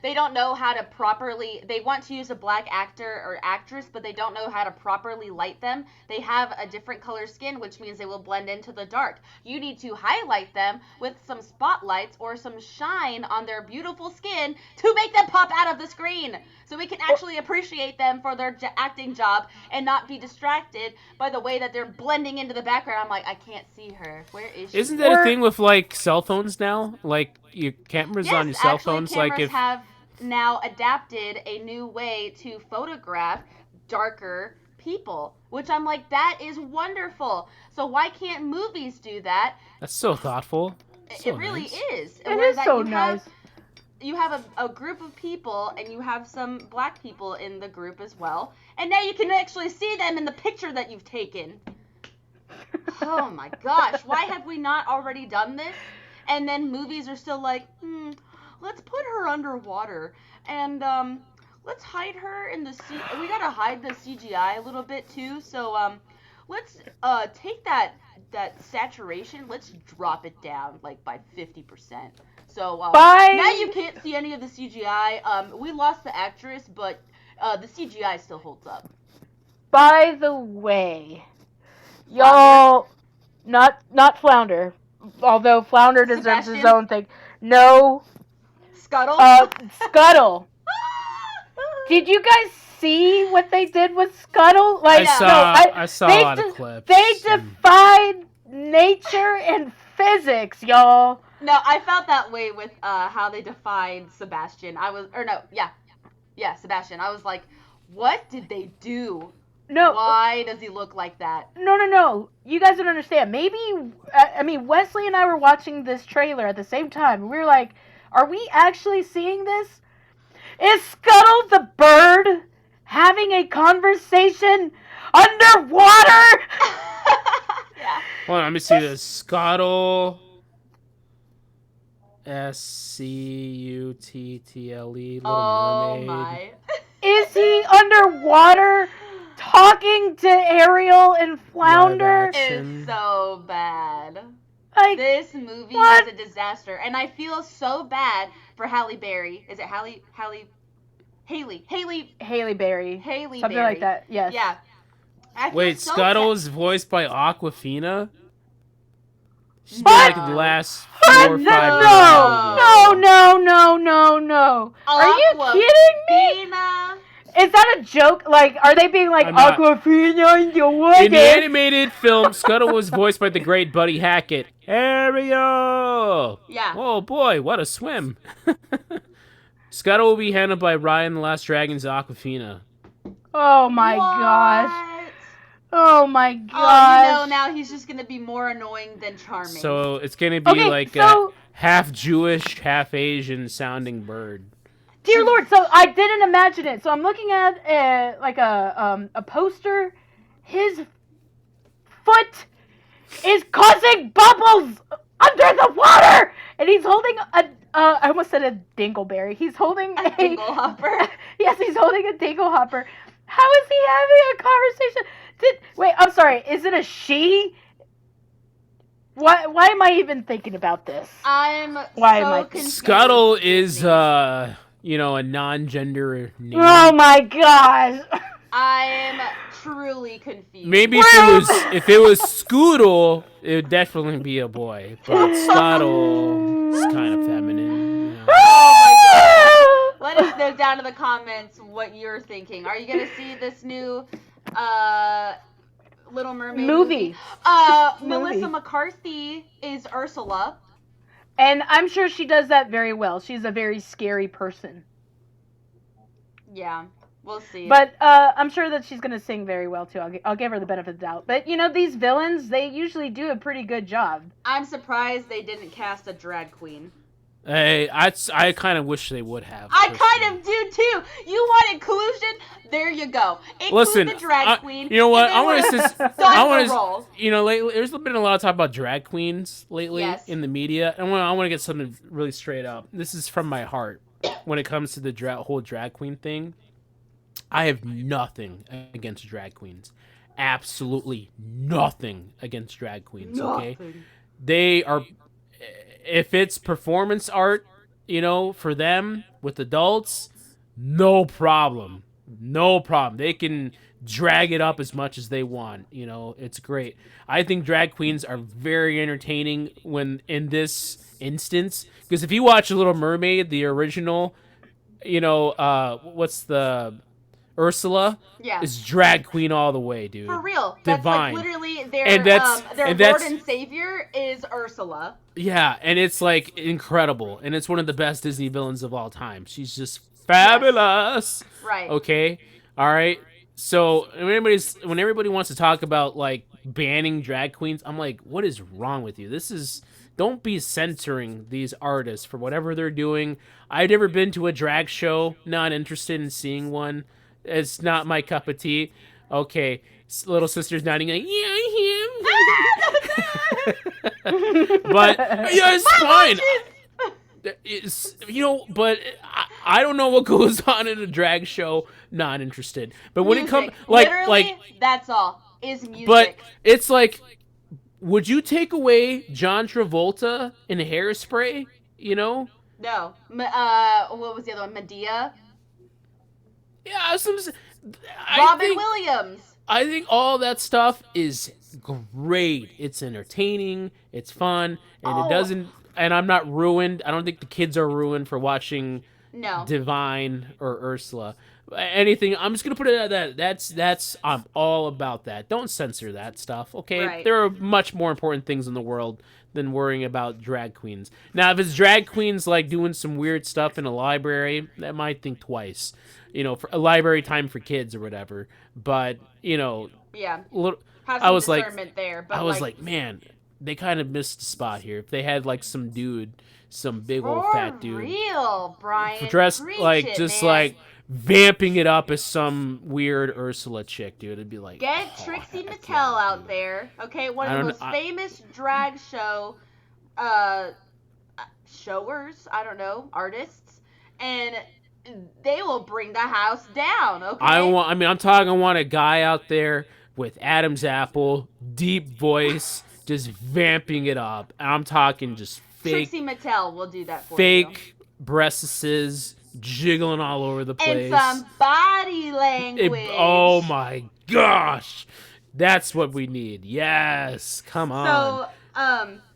Speaker 3: they don't know how to properly, they want to use a black actor or actress, but they don't know how to properly light them. They have a different color skin, which means they will blend into the dark. You need to highlight them with some spotlights or some shine on their beautiful skin to make them pop out of the screen. So we can actually appreciate them for their acting job and not be distracted by the way that they're blending into the background. I'm like, I can't see her. Where is she?
Speaker 2: Isn't that a thing with like cell phones now? Like your cameras on your cell phones.
Speaker 3: Cameras
Speaker 2: like if
Speaker 3: have now adapted a new way to photograph darker people, which I'm like, that is wonderful. So why can't movies do that?
Speaker 2: That's so thoughtful.
Speaker 3: It really is.
Speaker 1: It is so nice.
Speaker 3: You have a group of people, and you have some black people in the group as well, and now you can actually see them in the picture that you've taken. Oh my gosh, why have we not already done this? And then movies are still like, let's put her underwater, and let's hide her in the sea. We gotta hide the CGI a little bit too, so let's take that saturation, let's drop it down like by 50%. So now you can't see any of the CGI. We lost the actress, but the CGI still holds up.
Speaker 1: By the way, y'all, not Flounder, although Flounder deserves his
Speaker 3: Sebastian?
Speaker 1: own thing. No,
Speaker 3: Scuttle.
Speaker 1: Scuttle. Did you guys see what they did with Scuttle? Like,
Speaker 2: I saw a lot of clips.
Speaker 1: They defied nature and physics, y'all.
Speaker 3: No, I felt that way with how they defined Sebastian. Sebastian. I was like, what did they do?
Speaker 1: No.
Speaker 3: Why does he look like that?
Speaker 1: No. You guys don't understand. Maybe, Wesley and I were watching this trailer at the same time. We were like, are we actually seeing this? Is Scuttle the bird having a conversation underwater?
Speaker 3: Yeah.
Speaker 2: Hold on, let me see this. Scuttle. Scuttle. Little Mermaid.
Speaker 3: My.
Speaker 1: Is he underwater talking to Ariel and Flounder?
Speaker 3: It's so bad.
Speaker 1: Like,
Speaker 3: this movie
Speaker 1: what?
Speaker 3: is a disaster, and I feel so bad for Halle Berry. Is it Halle Berry?
Speaker 1: Haley Berry.
Speaker 3: Haley
Speaker 1: Something
Speaker 3: Berry.
Speaker 1: like that, yes.
Speaker 3: Yeah. I feel
Speaker 2: Wait,
Speaker 3: so
Speaker 2: Scuttle
Speaker 3: sad.
Speaker 2: is voiced by Aquafina? She's been
Speaker 1: What?
Speaker 2: like the last 4 or 5
Speaker 1: No. Are you kidding me?
Speaker 3: Aquafina.
Speaker 1: Is that a joke? Like, are they being like,
Speaker 2: I'm not.
Speaker 1: Aquafina in the water?
Speaker 2: In the animated film, Scuttle was voiced by the great Buddy Hackett. Ariel!
Speaker 3: Yeah.
Speaker 2: Oh boy, what a swim. Scuttle will be handled by Ryan the Last Dragon's Aquafina.
Speaker 1: Oh my
Speaker 3: What?
Speaker 1: gosh. Oh my gosh.
Speaker 3: Oh, now he's just gonna be more annoying than charming.
Speaker 2: So it's gonna be a half Jewish, half Asian sounding bird.
Speaker 1: Dear Lord, so I didn't imagine it. So I'm looking at a poster. His foot is causing bubbles under the water, and he's holding I almost said a dingleberry. He's holding
Speaker 3: a dinglehopper.
Speaker 1: Yes, he's holding a dinglehopper. How is he having a conversation? Wait, I'm sorry. Is it a she? Why am I even thinking about this?
Speaker 3: Confused.
Speaker 2: Scuttle is a non-gender name.
Speaker 1: Oh my gosh.
Speaker 3: I'm truly confused.
Speaker 2: Maybe if it was Scoodle, it would definitely be a boy. But Scuttle is kind of feminine.
Speaker 3: Oh my god. Let us know down in the comments what you're thinking. Are you gonna see this new Little Mermaid movie? Melissa McCarthy is Ursula.
Speaker 1: And I'm sure she does that very well. She's a very scary person.
Speaker 3: Yeah, we'll see.
Speaker 1: But I'm sure that she's going to sing very well, too. I'll give her the benefit of the doubt. But, these villains, they usually do a pretty good job.
Speaker 3: I'm surprised they didn't cast a drag queen.
Speaker 2: Hey, I kind of wish they would have.
Speaker 3: I kind of do, too. You want inclusion? There you go. Include the drag queen.
Speaker 2: You know what? I want to.
Speaker 3: Lately,
Speaker 2: there's been a lot of talk about drag queens lately
Speaker 3: Yes.
Speaker 2: in the media. I want to get something really straight up. This is from my heart. When it comes to the whole drag queen thing, I have nothing against drag queens. Absolutely nothing against drag queens. Okay, they are. If it's performance art, for them with adults, no problem. No problem. They can drag it up as much as they want. It's great. I think drag queens are very entertaining when in this instance, because if you watch Little Mermaid, the original, what's the Ursula?
Speaker 3: Yeah.
Speaker 2: Is drag queen all the way, dude.
Speaker 3: For real.
Speaker 2: Divine.
Speaker 3: That's like literally their
Speaker 2: And
Speaker 3: Lord and Savior is Ursula.
Speaker 2: Yeah, and it's like incredible, and it's one of the best Disney villains of all time. She's just fabulous.
Speaker 3: Yes. Right.
Speaker 2: Okay. All right. So when everybody wants to talk about like banning drag queens, I'm like, what is wrong with you? Don't be censoring these artists for whatever they're doing. I've never been to a drag show. Not interested in seeing one. It's not my cup of tea. Okay. Little sister's nodding like, yeah, him. But yeah, it's fine. It's, but I don't know what goes on in a drag show. Not interested. But when it comes
Speaker 3: literally, that's all. is music.
Speaker 2: But it's like, would you take away John Travolta in Hairspray? You know?
Speaker 3: No. What was the other one? Medea?
Speaker 2: Yeah,
Speaker 3: Robin Williams.
Speaker 2: I think all that stuff is great. It's entertaining, it's fun, and it doesn't. And I'm not ruined. I don't think the kids are ruined for watching
Speaker 3: No.
Speaker 2: Divine or Ursula. Anything. I'm just gonna put it at that. That's. I'm all about that. Don't censor that stuff. Okay.
Speaker 3: Right.
Speaker 2: There are much more important things in the world than worrying about drag queens. Now, if it's drag queens like doing some weird stuff in a library, I might think twice. You know, for a library time for kids or whatever. But
Speaker 3: Yeah.
Speaker 2: little,
Speaker 3: Have
Speaker 2: I
Speaker 3: some
Speaker 2: was like,
Speaker 3: discernment there. But
Speaker 2: I was like, man, they kind of missed the spot here. If they had like some big old fat dude,
Speaker 3: real, Brian.
Speaker 2: dressed
Speaker 3: Preach
Speaker 2: like
Speaker 3: it,
Speaker 2: just
Speaker 3: man.
Speaker 2: like vamping it up as some weird Ursula chick, dude, it'd be like,
Speaker 3: Get
Speaker 2: oh,
Speaker 3: Trixie
Speaker 2: heck
Speaker 3: Mattel
Speaker 2: yeah,
Speaker 3: out
Speaker 2: dude.
Speaker 3: there, okay? One
Speaker 2: I
Speaker 3: of the
Speaker 2: don't
Speaker 3: most
Speaker 2: know-
Speaker 3: famous drag show uh showers, I don't know, artists, and they will bring the house down, okay?
Speaker 2: I want a guy out there with Adam's apple, deep voice, just vamping it up. I'm talking just fake
Speaker 3: Trixie Mattel will do that for you.
Speaker 2: fake breasts jiggling all over the place.
Speaker 3: And some body language.
Speaker 2: Oh my gosh. That's what we need. Yes. Come on.
Speaker 3: So,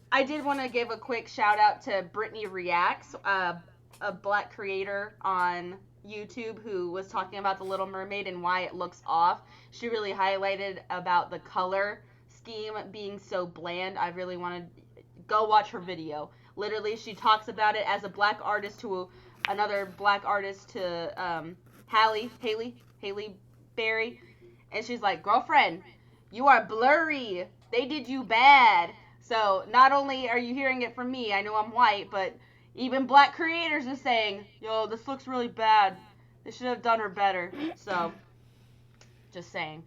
Speaker 3: I did want to give a quick shout out to Brittany Reacts, a black creator on YouTube who was talking about The Little Mermaid and why it looks off. She really highlighted about the color scheme being so bland. I really want to go watch her video. Literally, she talks about it as a black artist to another black artist to Halle Berry, and she's like, girlfriend, you are blurry. They did you bad. So not only are you hearing it from me, I know I'm white, but even black creators are saying, yo, this looks really bad. They should have done her better. So, just saying.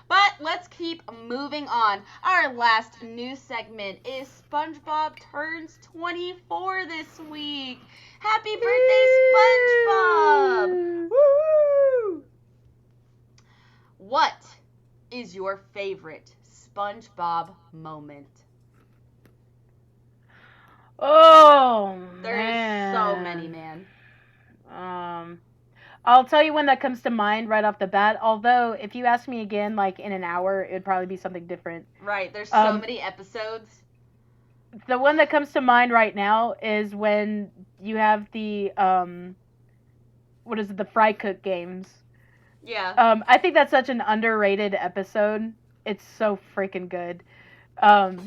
Speaker 3: But let's keep moving on. Our last news segment is SpongeBob turns 24 this week. Happy birthday, SpongeBob! Woo! What is your favorite SpongeBob moment?
Speaker 1: Oh,
Speaker 3: There's
Speaker 1: man.
Speaker 3: so many, man.
Speaker 1: I'll tell you one that comes to mind right off the bat. Although, if you ask me again, like in an hour, it would probably be something different.
Speaker 3: Right, there's so many episodes.
Speaker 1: The one that comes to mind right now is when you have the the fry cook games.
Speaker 3: Yeah.
Speaker 1: I think that's such an underrated episode. It's so freaking good.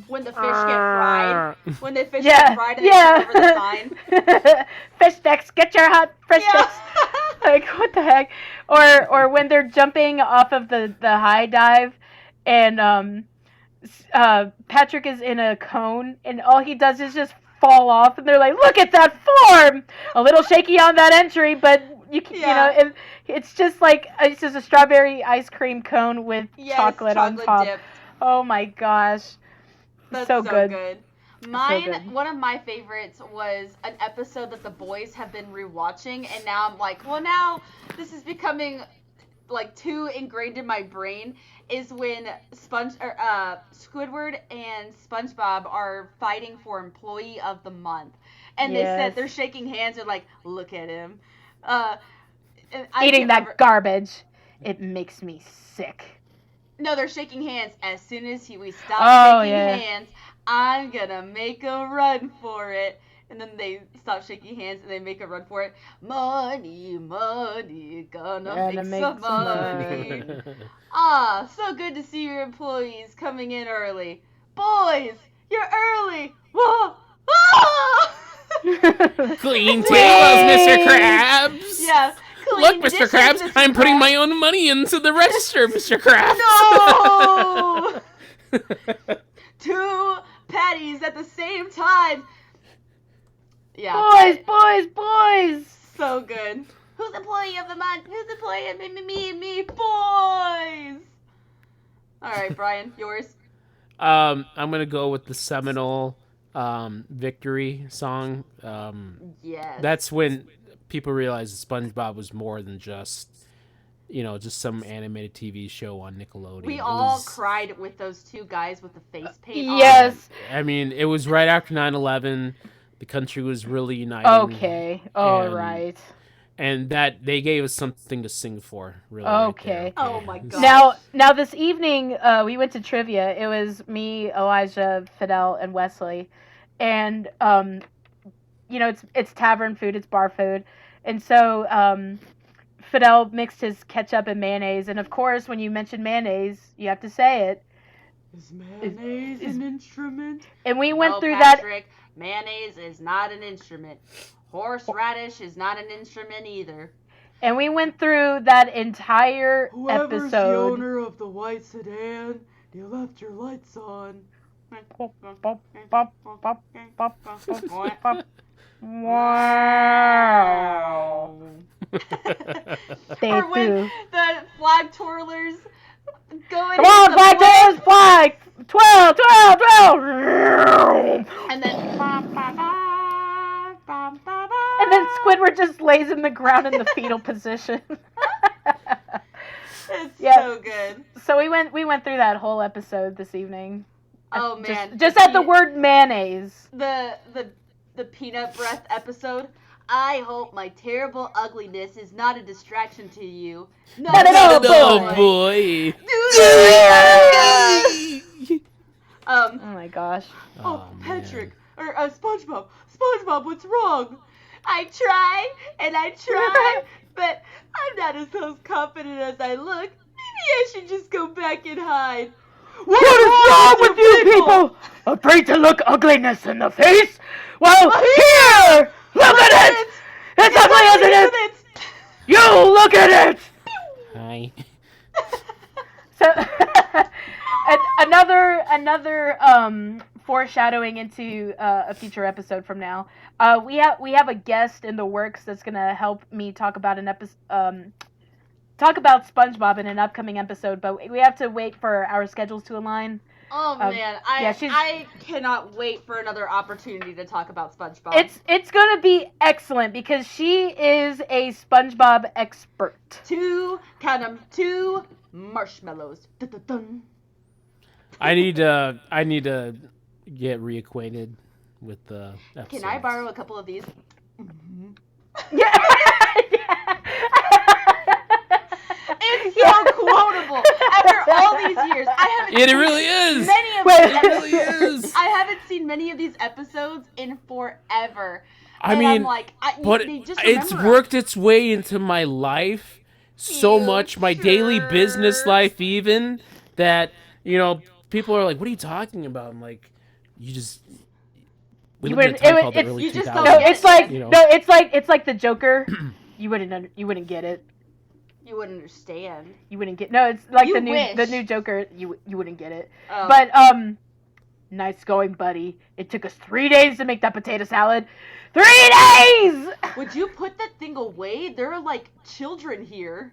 Speaker 3: When the fish get fried. When the fish
Speaker 1: Yeah,
Speaker 3: get fried and they turn over the sign.
Speaker 1: Fish sticks, get your hot fish sticks. Like, what the heck? Or when they're jumping off of the high dive and Patrick is in a cone and all he does is just fall off and they're like, look at that form! A little shaky on that entry, but it's just like it's just a strawberry ice cream cone with chocolate on top.
Speaker 3: Dipped.
Speaker 1: Oh my gosh.
Speaker 3: That's
Speaker 1: so good.
Speaker 3: Mine,
Speaker 1: good.
Speaker 3: one of my favorites was an episode that the boys have been rewatching, and now I'm like, well, now this is becoming like too ingrained in my brain. Is when Squidward and SpongeBob are fighting for Employee of the Month, and they said they're shaking hands. They're like, look at him,
Speaker 1: eating that garbage. It makes me sick.
Speaker 3: No, they're shaking hands. As soon as we stop shaking hands, I'm gonna make a run for it. And then they stop shaking hands and they make a run for it. Money, money, gonna make some money. So good to see your employees coming in early. Boys, you're early. Whoa!
Speaker 2: Clean tables, Mr. Krabs.
Speaker 3: Yeah.
Speaker 2: Look, Mr. Krabs, I'm putting my own money into the register, Mr. Krabs.
Speaker 3: No! 2 patties at the same time. Yeah.
Speaker 1: Boys.
Speaker 3: So good. Who's employee of the month? Who's employee of me, boys? All right, Brian, yours.
Speaker 2: I'm gonna go with the seminal victory song.
Speaker 3: Yes.
Speaker 2: That's when people realized that SpongeBob was more than just, just some animated TV show on Nickelodeon.
Speaker 3: We all cried with those two guys with the face paint on.
Speaker 1: Yes.
Speaker 2: I mean, it was right after 9/11. The country was really united.
Speaker 1: Okay. All
Speaker 2: and,
Speaker 1: right.
Speaker 2: And that they gave us something to sing for, really.
Speaker 1: Okay.
Speaker 2: Right there.
Speaker 3: Oh my god.
Speaker 1: Now this evening, we went to trivia. It was me, Elijah, Fidel, and Wesley, and it's tavern food, it's bar food, and so Fidel mixed his ketchup and mayonnaise, and of course, when you mention mayonnaise, you have to say it.
Speaker 3: Is mayonnaise an instrument?
Speaker 1: And we went through
Speaker 3: Patrick, mayonnaise is not an instrument. Horseradish is not an instrument either.
Speaker 1: And we went through that entire
Speaker 3: Whoever's
Speaker 1: episode.
Speaker 3: the owner of the white sedan, you left your lights on.
Speaker 1: Wow.
Speaker 3: Or when the flag twirlers going.
Speaker 1: Come on, flag twirlers, flag! 12, 12, 12!
Speaker 3: And then.
Speaker 1: And then Squidward just lays in the ground in the fetal position.
Speaker 3: It's so good.
Speaker 1: So we went through that whole episode this evening.
Speaker 3: Oh man.
Speaker 1: Just at the word mayonnaise.
Speaker 3: The peanut breath episode. I hope my terrible ugliness is not a distraction to you. No,
Speaker 2: boy.
Speaker 1: Oh my gosh.
Speaker 3: Oh, Patrick. Or SpongeBob. SpongeBob, what's wrong? I try, and I try, but I'm not as self-confident as I look. Maybe I should just go back and hide.
Speaker 1: What is wrong with you people? Afraid to look ugliness in the face? Well, here! Look at it! It's ugly, isn't it? You look at it!
Speaker 2: Hi.
Speaker 1: So, another foreshadowing into a future episode from now. We have a guest in the works that's gonna help me talk about talk about SpongeBob in an upcoming episode, but we have to wait for our schedules to align.
Speaker 3: Oh man, I cannot wait for another opportunity to talk about SpongeBob.
Speaker 1: It's gonna be excellent because she is a SpongeBob expert. 2 marshmallows. Dun-dun-dun.
Speaker 2: I need to get reacquainted with the episodes.
Speaker 3: Can I borrow a couple of these? Mm-hmm.
Speaker 1: Yeah.
Speaker 3: It's so quotable. After all these years, I haven't.
Speaker 2: It really is.
Speaker 3: Many of
Speaker 2: it really is.
Speaker 3: I haven't seen many of these episodes in forever.
Speaker 2: I
Speaker 3: and
Speaker 2: mean,
Speaker 3: I'm like,
Speaker 2: but it's worked its way into my life so much, my daily business life, even that people are like, "What are you talking about?" I'm like, "You just." We live in a time called the early 2000s.
Speaker 1: No, it's like the Joker. You wouldn't get it.
Speaker 3: You wouldn't understand.
Speaker 1: You wouldn't get. No, it's like the new Joker. You wouldn't get it. Oh. But nice going, buddy. It took us 3 days to make that potato salad. 3 days.
Speaker 3: Would you put that thing away? There are like children here.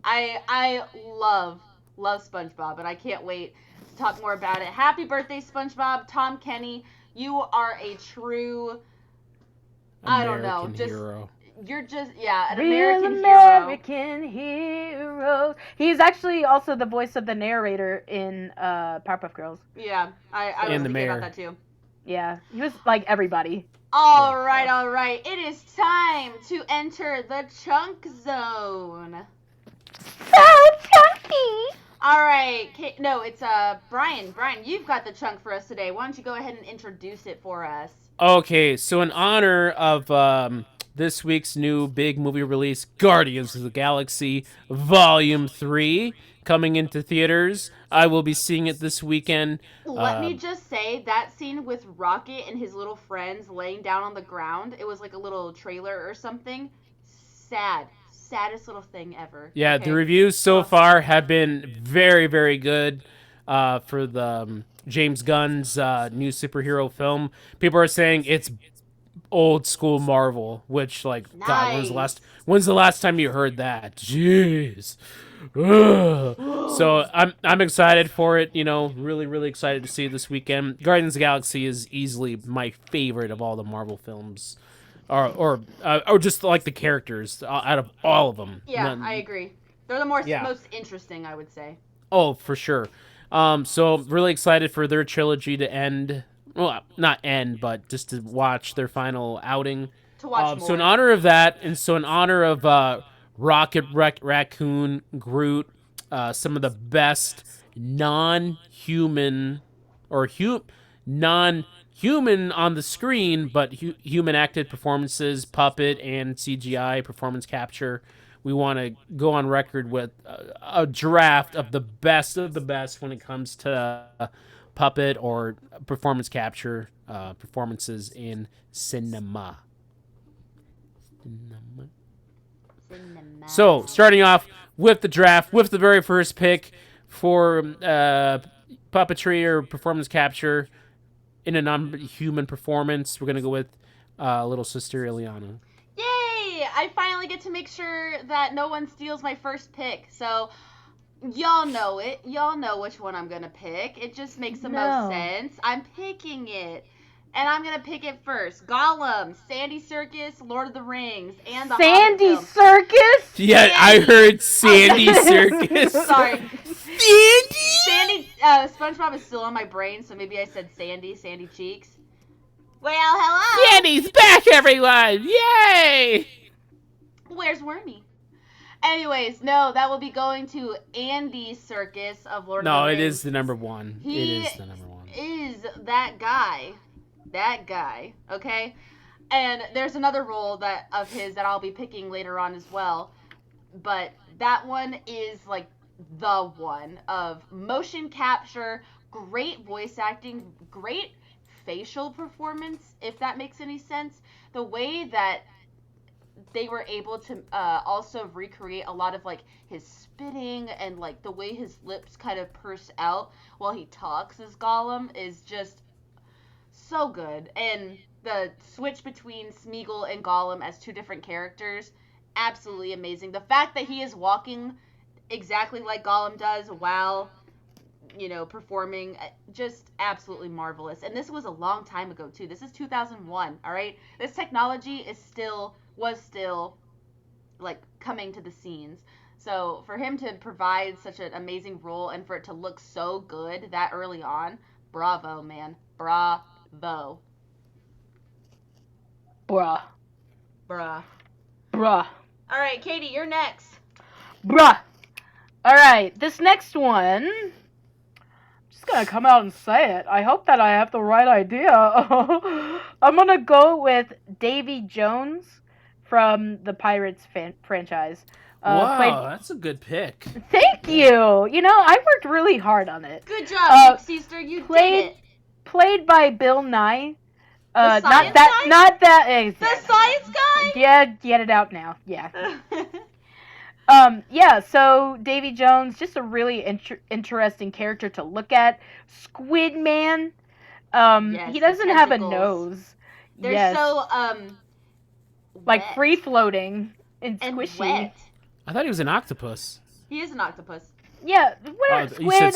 Speaker 3: I love SpongeBob, and I can't wait to talk more about it. Happy birthday, SpongeBob. Tom Kenny, you are a true
Speaker 2: hero.
Speaker 3: You're just an
Speaker 1: real
Speaker 3: American
Speaker 1: hero. He's actually also the voice of the narrator in Powerpuff Girls.
Speaker 3: Yeah, I was thinking about that too.
Speaker 1: Yeah, he was like everybody.
Speaker 3: All right. It is time to enter the chunk zone.
Speaker 1: So chunky.
Speaker 3: All right. No, it's Brian. Brian, you've got the chunk for us today. Why don't you go ahead and introduce it for us?
Speaker 2: Okay, so in honor of this week's new big movie release, Guardians of the Galaxy Volume 3, coming into theaters. I will be seeing it this weekend.
Speaker 3: Let me just say, that scene with Rocket and his little friends laying down on the ground, it was like a little trailer or something. Saddest little thing ever.
Speaker 2: Yeah,
Speaker 3: okay.
Speaker 2: The reviews so far have been very, very good for the James Gunn's new superhero film. People are saying it's old school Marvel, which
Speaker 3: nice.
Speaker 2: God, when's the last time you heard that? Jeez. So I'm excited for it, really, really excited to see it this weekend. Guardians of the Galaxy is easily my favorite of all the Marvel films. or just like the characters out of all of them.
Speaker 3: Yeah, I agree. They're the most interesting, I would say.
Speaker 2: Oh, for sure. So really excited for their trilogy to end. Well, not end, but just to watch their final outing.
Speaker 3: To watch more.
Speaker 2: So in honor of that, and so in honor of Rocket Raccoon, Groot, some of the best non-human or non-human on the screen, but human acted performances, puppet and CGI performance capture. We want to go on record with a draft of the best when it comes to puppet or performance capture performances in cinema. So, starting off with the draft, with the very first pick for puppetry or performance capture in a non-human performance, we're going to go with little sister Ileana.
Speaker 3: Yay! I finally get to make sure that no one steals my first pick. So, y'all know it. Y'all know which one I'm going to pick. It just makes the most sense. I'm picking it. And I'm going to pick it first. Gollum, Sandy Serkis, Lord of the Rings, and the
Speaker 1: Sandy
Speaker 3: Hobbit film.
Speaker 1: Serkis?
Speaker 2: Yeah, I heard Sandy Serkis.
Speaker 3: Sorry.
Speaker 2: Sandy?
Speaker 3: SpongeBob is still on my brain, so maybe I said Sandy Cheeks. Well, hello.
Speaker 2: Sandy's back, everyone! Yay!
Speaker 3: Where's Wormy? Anyways, no, that will be going to Andy Serkis of Lord of the Rings.
Speaker 2: No, it is the number one.
Speaker 3: He is that guy. That guy, okay? And there's another role of his that I'll be picking later on as well. But that one is like the one of motion capture, great voice acting, great facial performance, if that makes any sense. The way that they were able to also recreate a lot of like his spitting and like the way his lips kind of purse out while he talks as Gollum is just so good. And the switch between Smeagol and Gollum as two different characters, absolutely amazing. The fact that he is walking exactly like Gollum does while, performing, just absolutely marvelous. And this was a long time ago too. This is 2001, all right? This technology was still like coming to the scenes. So for him to provide such an amazing role and for it to look so good that early on, bravo, man. Bravo.
Speaker 1: Bruh.
Speaker 3: All right, Katie, you're next.
Speaker 1: Bruh. All right, this next one, I'm just going to come out and say it. I hope that I have the right idea. I'm going to go with Davy Jones from the Pirates franchise.
Speaker 2: Wow, that's a good pick.
Speaker 1: Thank you. I worked really hard on it.
Speaker 3: Good job, sister. You did it.
Speaker 1: Played by Bill Nye.
Speaker 3: The
Speaker 1: not that. Exactly.
Speaker 3: The science guy.
Speaker 1: Yeah, get it out now. Yeah. So Davy Jones, just a really interesting character to look at. Squid Man.
Speaker 3: Yes,
Speaker 1: he doesn't have a nose.
Speaker 3: They're so
Speaker 1: like
Speaker 3: wet.
Speaker 1: free floating and squishy.
Speaker 3: Wet.
Speaker 2: I thought he was an octopus.
Speaker 3: He is an octopus.
Speaker 1: Yeah, whatever.
Speaker 2: You said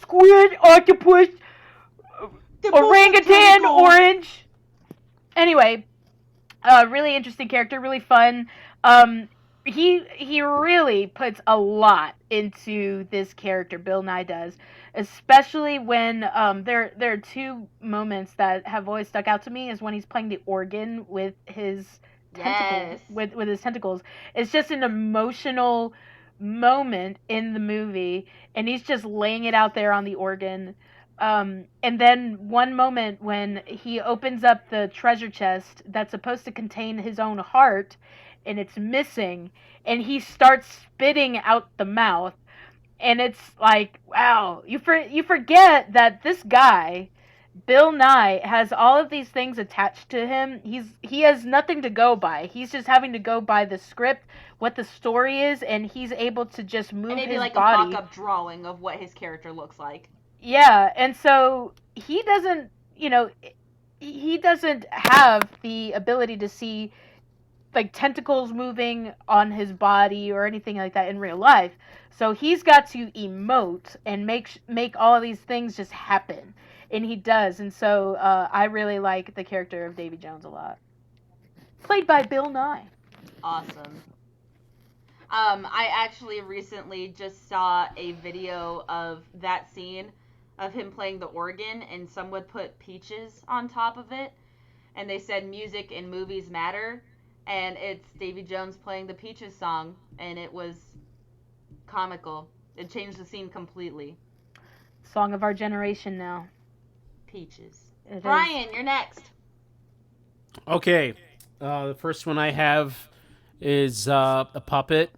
Speaker 1: Squid, octopus, orangutan, orange. Anyway, really interesting character, really fun. He really puts a lot into this character. Bill Nye does, especially when there are two moments that have always stuck out to me. Is when he's playing the organ with his tentacles, with his tentacles. It's just an emotional moment in the movie, and he's just laying it out there on the organ. And then one moment when he opens up the treasure chest that's supposed to contain his own heart, and it's missing, and he starts spitting out the mouth, and it's like, wow, you forget that this guy, Bill Nye, has all of these things attached to him. He has nothing to go by. He's just having to go by the script, what the story is, and he's able to just move
Speaker 3: and maybe
Speaker 1: his
Speaker 3: like
Speaker 1: body.
Speaker 3: a mock-up drawing of what his character looks like.
Speaker 1: Yeah, and so he doesn't have the ability to see like tentacles moving on his body or anything like that in real life. So he's got to emote and make all of these things just happen, and he does. And so I really like the character of Davy Jones a lot. Played by Bill Nye.
Speaker 3: Awesome. I actually recently just saw a video of that scene of him playing the organ, and someone put Peaches on top of it, and they said music in movies matter, and it's Davy Jones playing the Peaches song, and it was comical. It changed the scene completely.
Speaker 1: Song of our generation now.
Speaker 3: Peaches.
Speaker 1: It
Speaker 3: Brian, you're next.
Speaker 2: Okay. The first one I have is a puppet.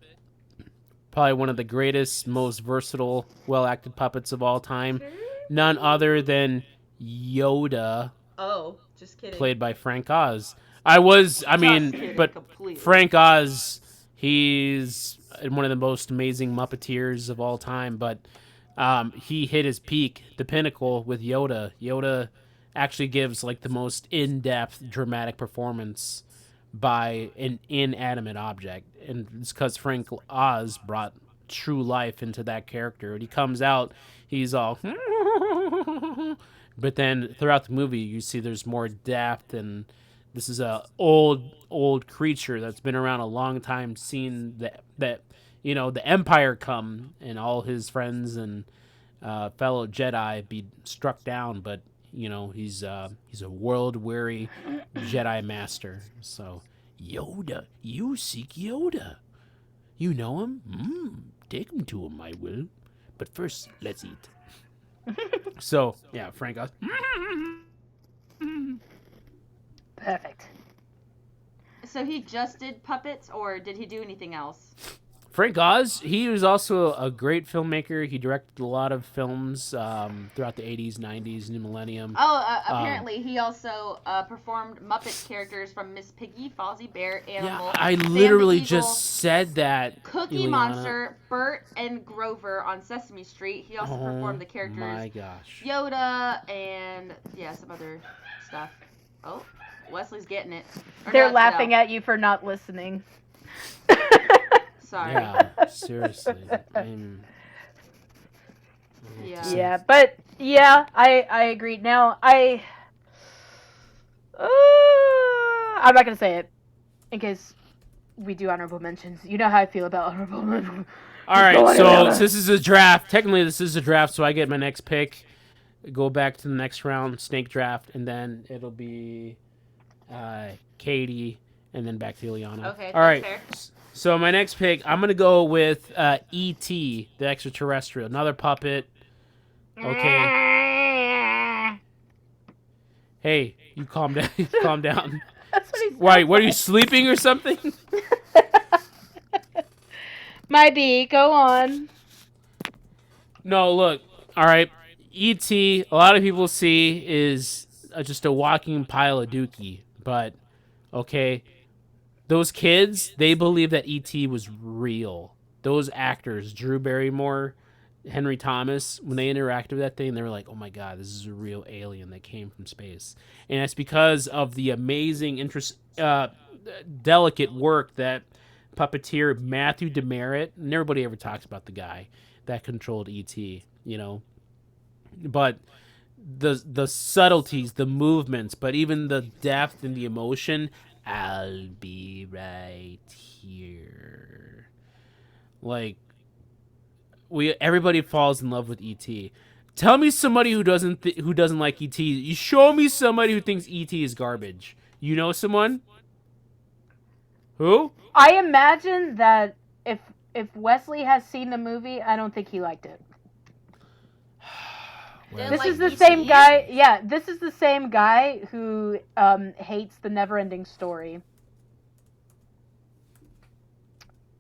Speaker 2: Probably one of the greatest, most versatile, well-acted puppets of all time. None other than Yoda,
Speaker 3: Oh, just kidding.
Speaker 2: played by Frank Oz. But
Speaker 3: completely.
Speaker 2: Frank Oz, he's one of the most amazing Muppeteers of all time, but he hit his peak, the pinnacle, with Yoda. Yoda actually gives like the most in-depth, dramatic performance by an inanimate object, and it's because Frank Oz brought true life into that character. When he comes out, he's all but then throughout the movie you see there's more depth, and this is a old creature that's been around a long time, seen that the Empire come and all his friends and fellow Jedi be struck down, but he's a world-weary Jedi master. So, Yoda, you seek Yoda. You know him? Take him to him, I will. But first, let's eat. So, yeah, Frank Oz.
Speaker 1: Perfect.
Speaker 3: So he just did puppets, or did he do anything else?
Speaker 2: Frank Oz, he was also a great filmmaker. He directed a lot of films throughout the 80s, 90s, New Millennium.
Speaker 3: Oh, apparently he also performed Muppet characters from Miss Piggy, Fozzie Bear, Animal,
Speaker 2: Yeah, I
Speaker 3: Sam the
Speaker 2: literally
Speaker 3: Eagle,
Speaker 2: just said that.
Speaker 3: Cookie
Speaker 2: Ileana.
Speaker 3: Monster, Bert, and Grover on Sesame Street. He also performed the characters
Speaker 2: My gosh.
Speaker 3: Yoda and some other stuff. Oh, Wesley's getting it. Or
Speaker 1: They're
Speaker 3: no,
Speaker 1: laughing
Speaker 3: no.
Speaker 1: at you for not listening.
Speaker 3: Sorry.
Speaker 2: Yeah, seriously.
Speaker 3: Yeah.
Speaker 1: Yeah, but I agree. Now I'm not gonna say it in case we do honorable mentions. You know how I feel about honorable mentions.
Speaker 2: All right, so this is a draft. Technically, this is a draft, so I get my next pick. Go back to the next round, snake draft, and then it'll be Katie, and then back to Ileana.
Speaker 3: Okay,
Speaker 2: All right.
Speaker 3: that's fair.
Speaker 2: So my next pick, I'm gonna go with E.T., the extraterrestrial, another puppet. Okay. Hey, you calm down. Calm down.
Speaker 1: That's what he sounds
Speaker 2: Why? What are you
Speaker 1: like.
Speaker 2: sleeping or something?
Speaker 1: Might be. Go on.
Speaker 2: No, look. All right. E.T., a lot of people see is just a walking pile of dookie, but okay. Those kids, they believe that E.T. was real. Those actors, Drew Barrymore, Henry Thomas, when they interacted with that thing, they were like, oh my God, this is a real alien that came from space. And that's because of the amazing, delicate work that puppeteer Matthew Demerit, and everybody ever talks about the guy that controlled E.T., But the subtleties, the movements, but even the depth and the emotion, I'll be right here. Like, everybody falls in love with E.T. Tell me somebody who doesn't like E.T. You show me somebody who thinks E.T. is garbage. You know someone? Who?
Speaker 1: I imagine that if Wesley has seen the movie, I don't think he liked it.
Speaker 3: Didn't
Speaker 1: This
Speaker 3: like
Speaker 1: is the
Speaker 3: E.T.?
Speaker 1: same guy. Yeah, this is the same guy who hates the never-ending story.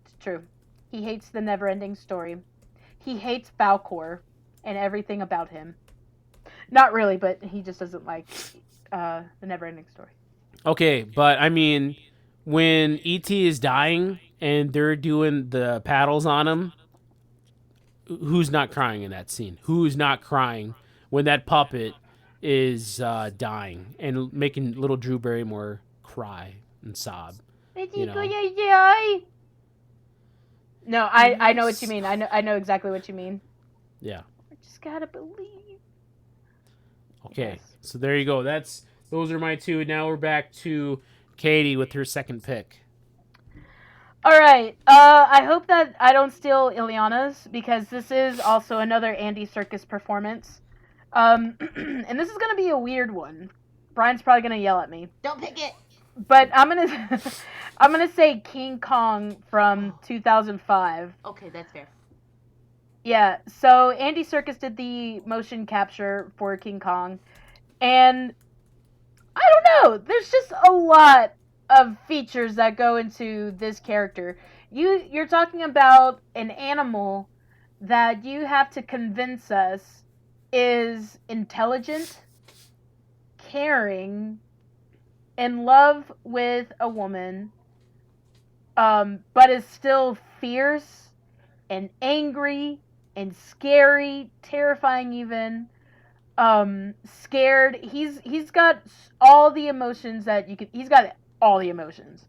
Speaker 1: It's true. He hates the never-ending story. He hates Falcor and everything about him. Not really, but he just doesn't like the never-ending story.
Speaker 2: Okay, but I mean, when E.T. is dying and they're doing the paddles on him, who's not crying in that scene? Who's not crying when that puppet is dying and making little Drew Barrymore cry and sob?
Speaker 1: No, I know what you mean. I know exactly what you mean.
Speaker 2: Yeah.
Speaker 1: I just gotta believe.
Speaker 2: Okay,
Speaker 1: Yes.
Speaker 2: so there you go. Those are my two. Now we're back to Katie with her second pick.
Speaker 1: All right. I hope that I don't steal Ileana's because this is also another Andy Serkis performance. And this is gonna be a weird one. Brian's probably gonna yell at me,
Speaker 3: Don't pick it.
Speaker 1: but I'm gonna I'm gonna say King Kong from 2005.
Speaker 3: Okay, that's fair.
Speaker 1: Yeah. So Andy Serkis did the motion capture for King Kong, and I don't know. There's just a lot of features that go into this character. You're talking about an animal that you have to convince us is intelligent, caring, in love with a woman, but is still fierce and angry and scary, terrifying even. Scared. He's got all the emotions that you could. He's got all the emotions,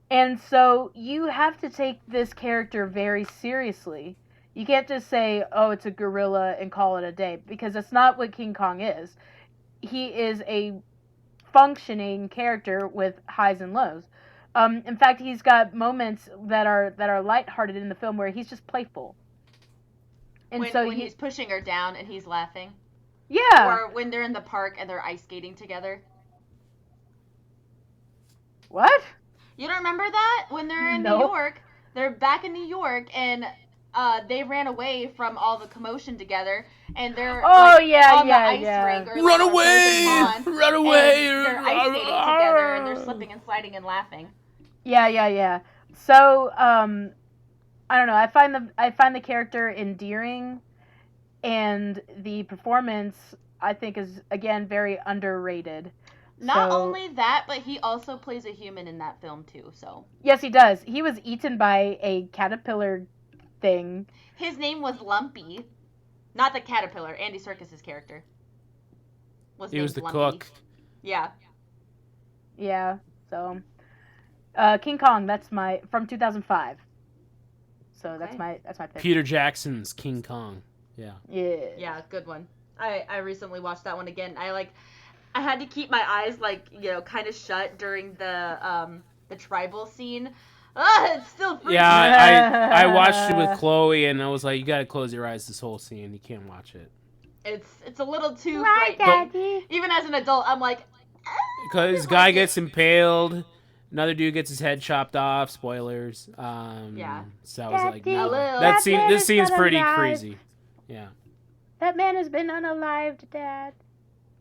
Speaker 1: and so you have to take this character very seriously. You can't just say, "Oh, it's a gorilla" and call it a day, because that's not what King Kong is. He is a functioning character with highs and lows. In fact, he's got moments that are lighthearted in the film where he's just playful. And
Speaker 3: When he's pushing her down and he's laughing.
Speaker 1: yeah.
Speaker 3: Or when they're in the park and they're ice skating together.
Speaker 1: What?
Speaker 3: You don't remember that? When they're in
Speaker 1: No.
Speaker 3: New York, they're back in New York, and they ran away from all the commotion together, and they're on the ice rink or
Speaker 2: Run
Speaker 3: a
Speaker 2: away!
Speaker 3: frozen pond,
Speaker 2: Run away!
Speaker 3: and they're ice skating together, and they're slipping and sliding and laughing.
Speaker 1: Yeah. So, I don't know. I find the character endearing, and the performance I think is again very underrated.
Speaker 3: Not
Speaker 1: So-
Speaker 3: only that, but he also plays a human in that film too. So
Speaker 1: Yes, he does. He was eaten by a caterpillar thing.
Speaker 3: his name was Lumpy, not the caterpillar. Andy Serkis's character
Speaker 2: He was
Speaker 3: named
Speaker 2: the
Speaker 3: Lumpy.
Speaker 2: cook.
Speaker 3: Yeah.
Speaker 1: Yeah. So, King Kong. That's my from 2005. So that's
Speaker 3: Okay.
Speaker 1: my pick.
Speaker 2: Peter Jackson's King Kong. Yeah.
Speaker 1: Yeah.
Speaker 3: Yeah, good one. I recently watched that one again. I had to keep my eyes kind of shut during the tribal scene. It's still freaky.
Speaker 2: Yeah, I watched it with Chloe, and I was like, you gotta close your eyes this whole scene. You can't watch it.
Speaker 3: It's a little too
Speaker 1: Right,
Speaker 3: frightening.
Speaker 1: Daddy.
Speaker 3: Even as an adult, I'm like,
Speaker 2: Because guy gets impaled, another dude gets his head chopped off. Spoilers.
Speaker 3: Yeah.
Speaker 2: So I was like,
Speaker 1: Daddy,
Speaker 2: no.
Speaker 3: that
Speaker 2: This scene's pretty
Speaker 1: alive.
Speaker 2: crazy. Yeah.
Speaker 1: That man has been unalived, Dad.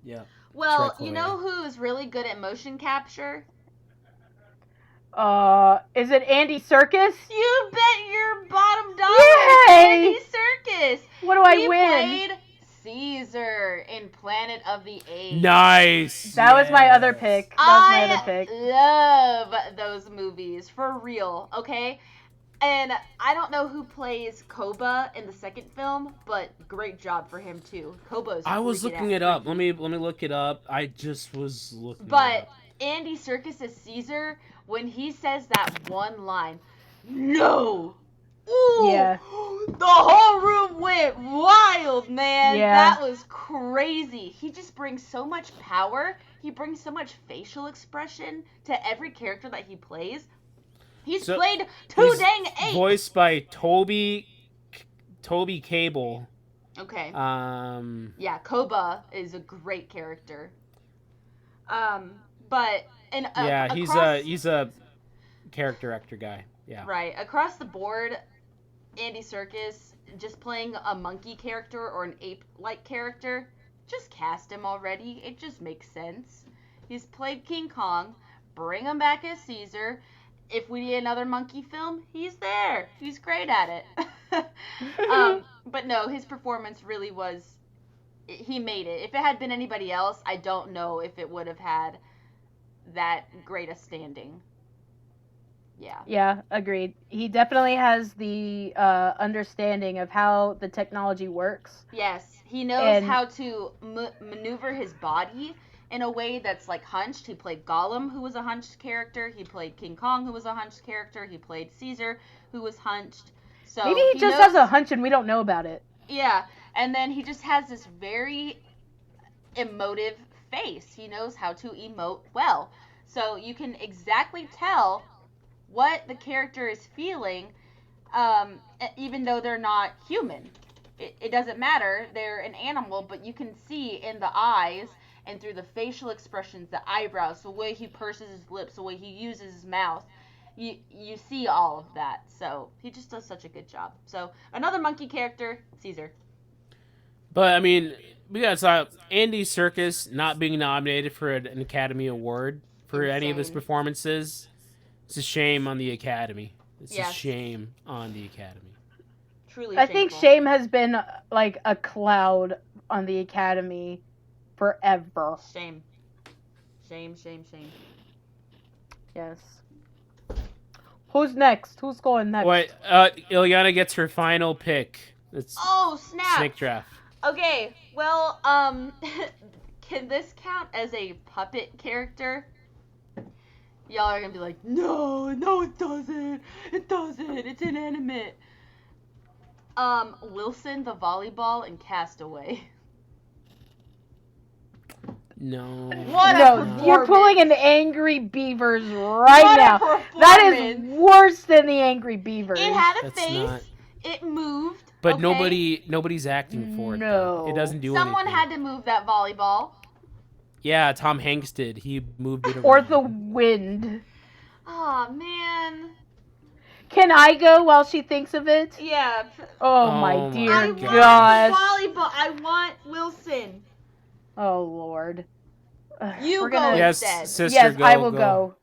Speaker 2: Yeah.
Speaker 3: well,
Speaker 2: That's right,
Speaker 3: you know who's really good at motion capture?
Speaker 1: Is it Andy Serkis?
Speaker 3: You bet your bottom dollar
Speaker 1: Yay!
Speaker 3: it's Andy Serkis.
Speaker 1: What do I
Speaker 3: He
Speaker 1: win?
Speaker 3: played Caesar in Planet of the Apes.
Speaker 2: Nice.
Speaker 1: That was my other
Speaker 2: Yes.
Speaker 1: pick. That was my other
Speaker 3: I
Speaker 1: pick.
Speaker 3: love those movies, for real, okay? And I don't know who plays Koba in the second film, but great job for him too. Koba's
Speaker 2: I was
Speaker 3: freaking
Speaker 2: looking
Speaker 3: ass
Speaker 2: it up.
Speaker 3: freaky.
Speaker 2: Let me look it up. I just was looking. it
Speaker 3: But
Speaker 2: up.
Speaker 3: Andy Serkis as Caesar, when he says that one line, no! Ooh!
Speaker 1: Yeah.
Speaker 3: The whole room went wild, man.
Speaker 1: Yeah.
Speaker 3: That was crazy. He just brings so much power. He brings so much facial expression to every character that he plays. He's
Speaker 2: So,
Speaker 3: played two
Speaker 2: He's
Speaker 3: dang apes.
Speaker 2: voiced by Toby Cable.
Speaker 3: Okay.
Speaker 2: Yeah,
Speaker 3: Koba is a great character. But
Speaker 2: he's a character actor guy. Yeah.
Speaker 3: right across the board, Andy Serkis just playing a monkey character or an ape-like character, just cast him already. It just makes sense. He's played King Kong. Bring him back as Caesar. If we need another monkey film, he's there. He's great at it. But no, his performance really was. He made it. If it had been anybody else, I don't know if it would have had that great a standing. Yeah.
Speaker 1: Yeah, agreed. He definitely has the understanding of how the technology works.
Speaker 3: Yes, he knows
Speaker 1: And-
Speaker 3: how to maneuver his body in a way that's like hunched. He played Gollum, who was a hunched character. He played King Kong, who was a hunched character. He played Caesar, who was hunched. So
Speaker 1: Maybe he just
Speaker 3: knows,
Speaker 1: has a hunch and we don't know about it.
Speaker 3: Yeah, and then he just has this very emotive face. He knows how to emote well. So you can exactly tell what the character is feeling, even though they're not human. It doesn't matter. They're an animal, but you can see in the eyes and through the facial expressions, the eyebrows, the way he purses his lips, the way he uses his mouth. You see all of that. So he just does such a good job. So another monkey character, Caesar.
Speaker 2: But I mean, we got Andy Serkis not being nominated for an Academy Award for any of his
Speaker 3: Insane.
Speaker 2: performances. It's a shame on the Academy. It's
Speaker 3: Yes.
Speaker 2: a shame on the Academy.
Speaker 3: Truly
Speaker 1: I think
Speaker 3: shameful.
Speaker 1: shame has been like a cloud on the Academy forever.
Speaker 3: Shame. Shame, shame, shame.
Speaker 1: Yes. Who's next? Who's going next?
Speaker 2: Wait, Ileana gets her final pick. It's
Speaker 3: Oh, snap.
Speaker 2: snake draft.
Speaker 3: Okay, well, can this count as a puppet character? Y'all are gonna be like, no, it doesn't. It doesn't. It's inanimate. Wilson the volleyball in Castaway.
Speaker 2: No.
Speaker 3: What a
Speaker 1: No,
Speaker 3: performance.
Speaker 1: you're pulling an Angry Beavers right
Speaker 3: What a
Speaker 1: now. That is
Speaker 3: performance.
Speaker 1: worse than the Angry Beavers.
Speaker 3: It had a
Speaker 2: That's
Speaker 3: face.
Speaker 2: not-
Speaker 3: It moved.
Speaker 2: But
Speaker 3: okay?
Speaker 2: nobody's acting for it.
Speaker 1: No.
Speaker 2: Though. It doesn't do
Speaker 3: Someone
Speaker 2: anything.
Speaker 3: had to move that volleyball.
Speaker 2: Yeah, Tom Hanks did. He moved it around.
Speaker 1: Or the wind.
Speaker 3: Aw, man.
Speaker 1: Can I go while she thinks of it?
Speaker 3: Yeah.
Speaker 1: Oh,
Speaker 2: Oh
Speaker 1: my
Speaker 2: my
Speaker 1: dear
Speaker 3: I want
Speaker 1: gosh.
Speaker 3: volleyball. I want Wilson.
Speaker 1: Oh, Lord.
Speaker 3: You
Speaker 1: We're
Speaker 3: go
Speaker 1: gonna-
Speaker 2: Yes,
Speaker 3: instead.
Speaker 2: sister,
Speaker 1: yes,
Speaker 2: go,
Speaker 1: I will go.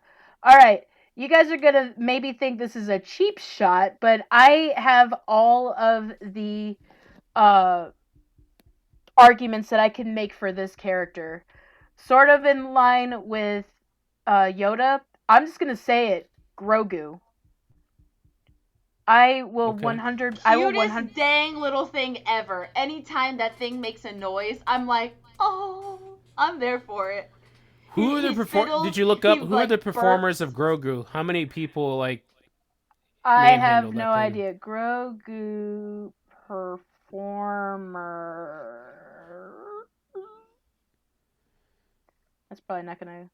Speaker 1: All right. You guys are going to maybe think this is a cheap shot, but I have all of the arguments that I can make for this character. Sort of in line with Yoda. I'm just going to say it. Grogu. I will
Speaker 2: Okay.
Speaker 1: 100. I will
Speaker 3: Cutest
Speaker 1: 100.
Speaker 3: dang little thing ever. Anytime that thing makes a noise, I'm like, oh, I'm there for it.
Speaker 2: Who are the
Speaker 3: He fiddles,
Speaker 2: Did you look up
Speaker 3: he,
Speaker 2: who are the
Speaker 3: like,
Speaker 2: performers of Grogu? How many people
Speaker 1: I
Speaker 2: manhandle
Speaker 1: have
Speaker 2: that
Speaker 1: no
Speaker 2: thing?
Speaker 1: idea. Grogu performer. That's probably not gonna.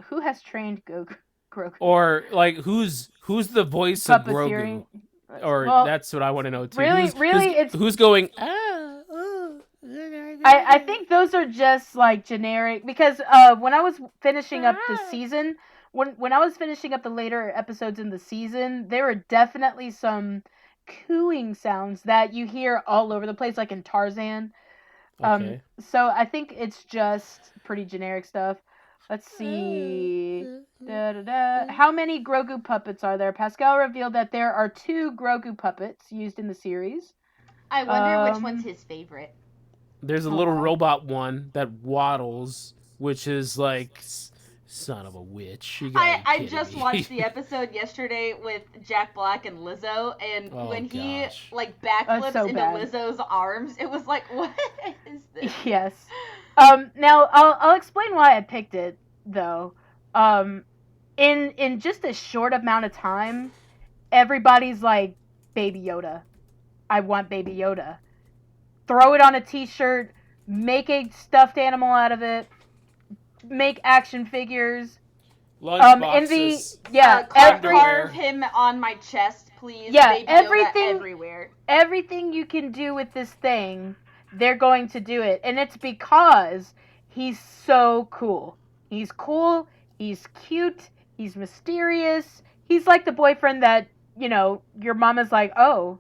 Speaker 1: Who has trained Grogu?
Speaker 2: or who's the voice of Grogu?
Speaker 1: Puppeteering.
Speaker 2: Or
Speaker 1: Well,
Speaker 2: that's what I want to know too.
Speaker 1: really,
Speaker 2: who's going?
Speaker 1: I think those are just like generic because when I was finishing up the season, when I was finishing up the later episodes in the season, there were definitely some cooing sounds that you hear all over the place, like in Tarzan.
Speaker 2: Okay.
Speaker 1: So I think it's just pretty generic stuff. Let's see. How many Grogu puppets are there? Pascal revealed that there are 2 Grogu puppets used in the series.
Speaker 3: I wonder which one's his favorite.
Speaker 2: There's a
Speaker 1: Oh,
Speaker 2: little
Speaker 1: wow.
Speaker 2: robot one that waddles, which is like son of a witch. You gotta be
Speaker 3: I
Speaker 2: kidding
Speaker 3: just
Speaker 2: me.
Speaker 3: watched the episode yesterday with Jack Black and Lizzo, and
Speaker 2: Oh,
Speaker 3: when he
Speaker 2: gosh.
Speaker 3: like
Speaker 1: That's
Speaker 3: backflips
Speaker 1: so
Speaker 3: into
Speaker 1: bad.
Speaker 3: Lizzo's arms, it was like, what is this?
Speaker 1: Yes. Now I'll explain why I picked it though. In just a short amount of time, everybody's like, Baby Yoda. I want Baby Yoda. Throw it on a t-shirt, make a stuffed animal out of it, make action figures.
Speaker 2: Lunchboxes.
Speaker 1: In the yeah,
Speaker 3: Carve him on my chest, please.
Speaker 1: Yeah,
Speaker 3: Baby Yoda
Speaker 1: everything-
Speaker 3: everywhere.
Speaker 1: everything you can do with this thing, they're going to do it. And it's because he's so cool. He's cool, he's cute, he's mysterious. He's like the boyfriend that, you know, your mama's like, oh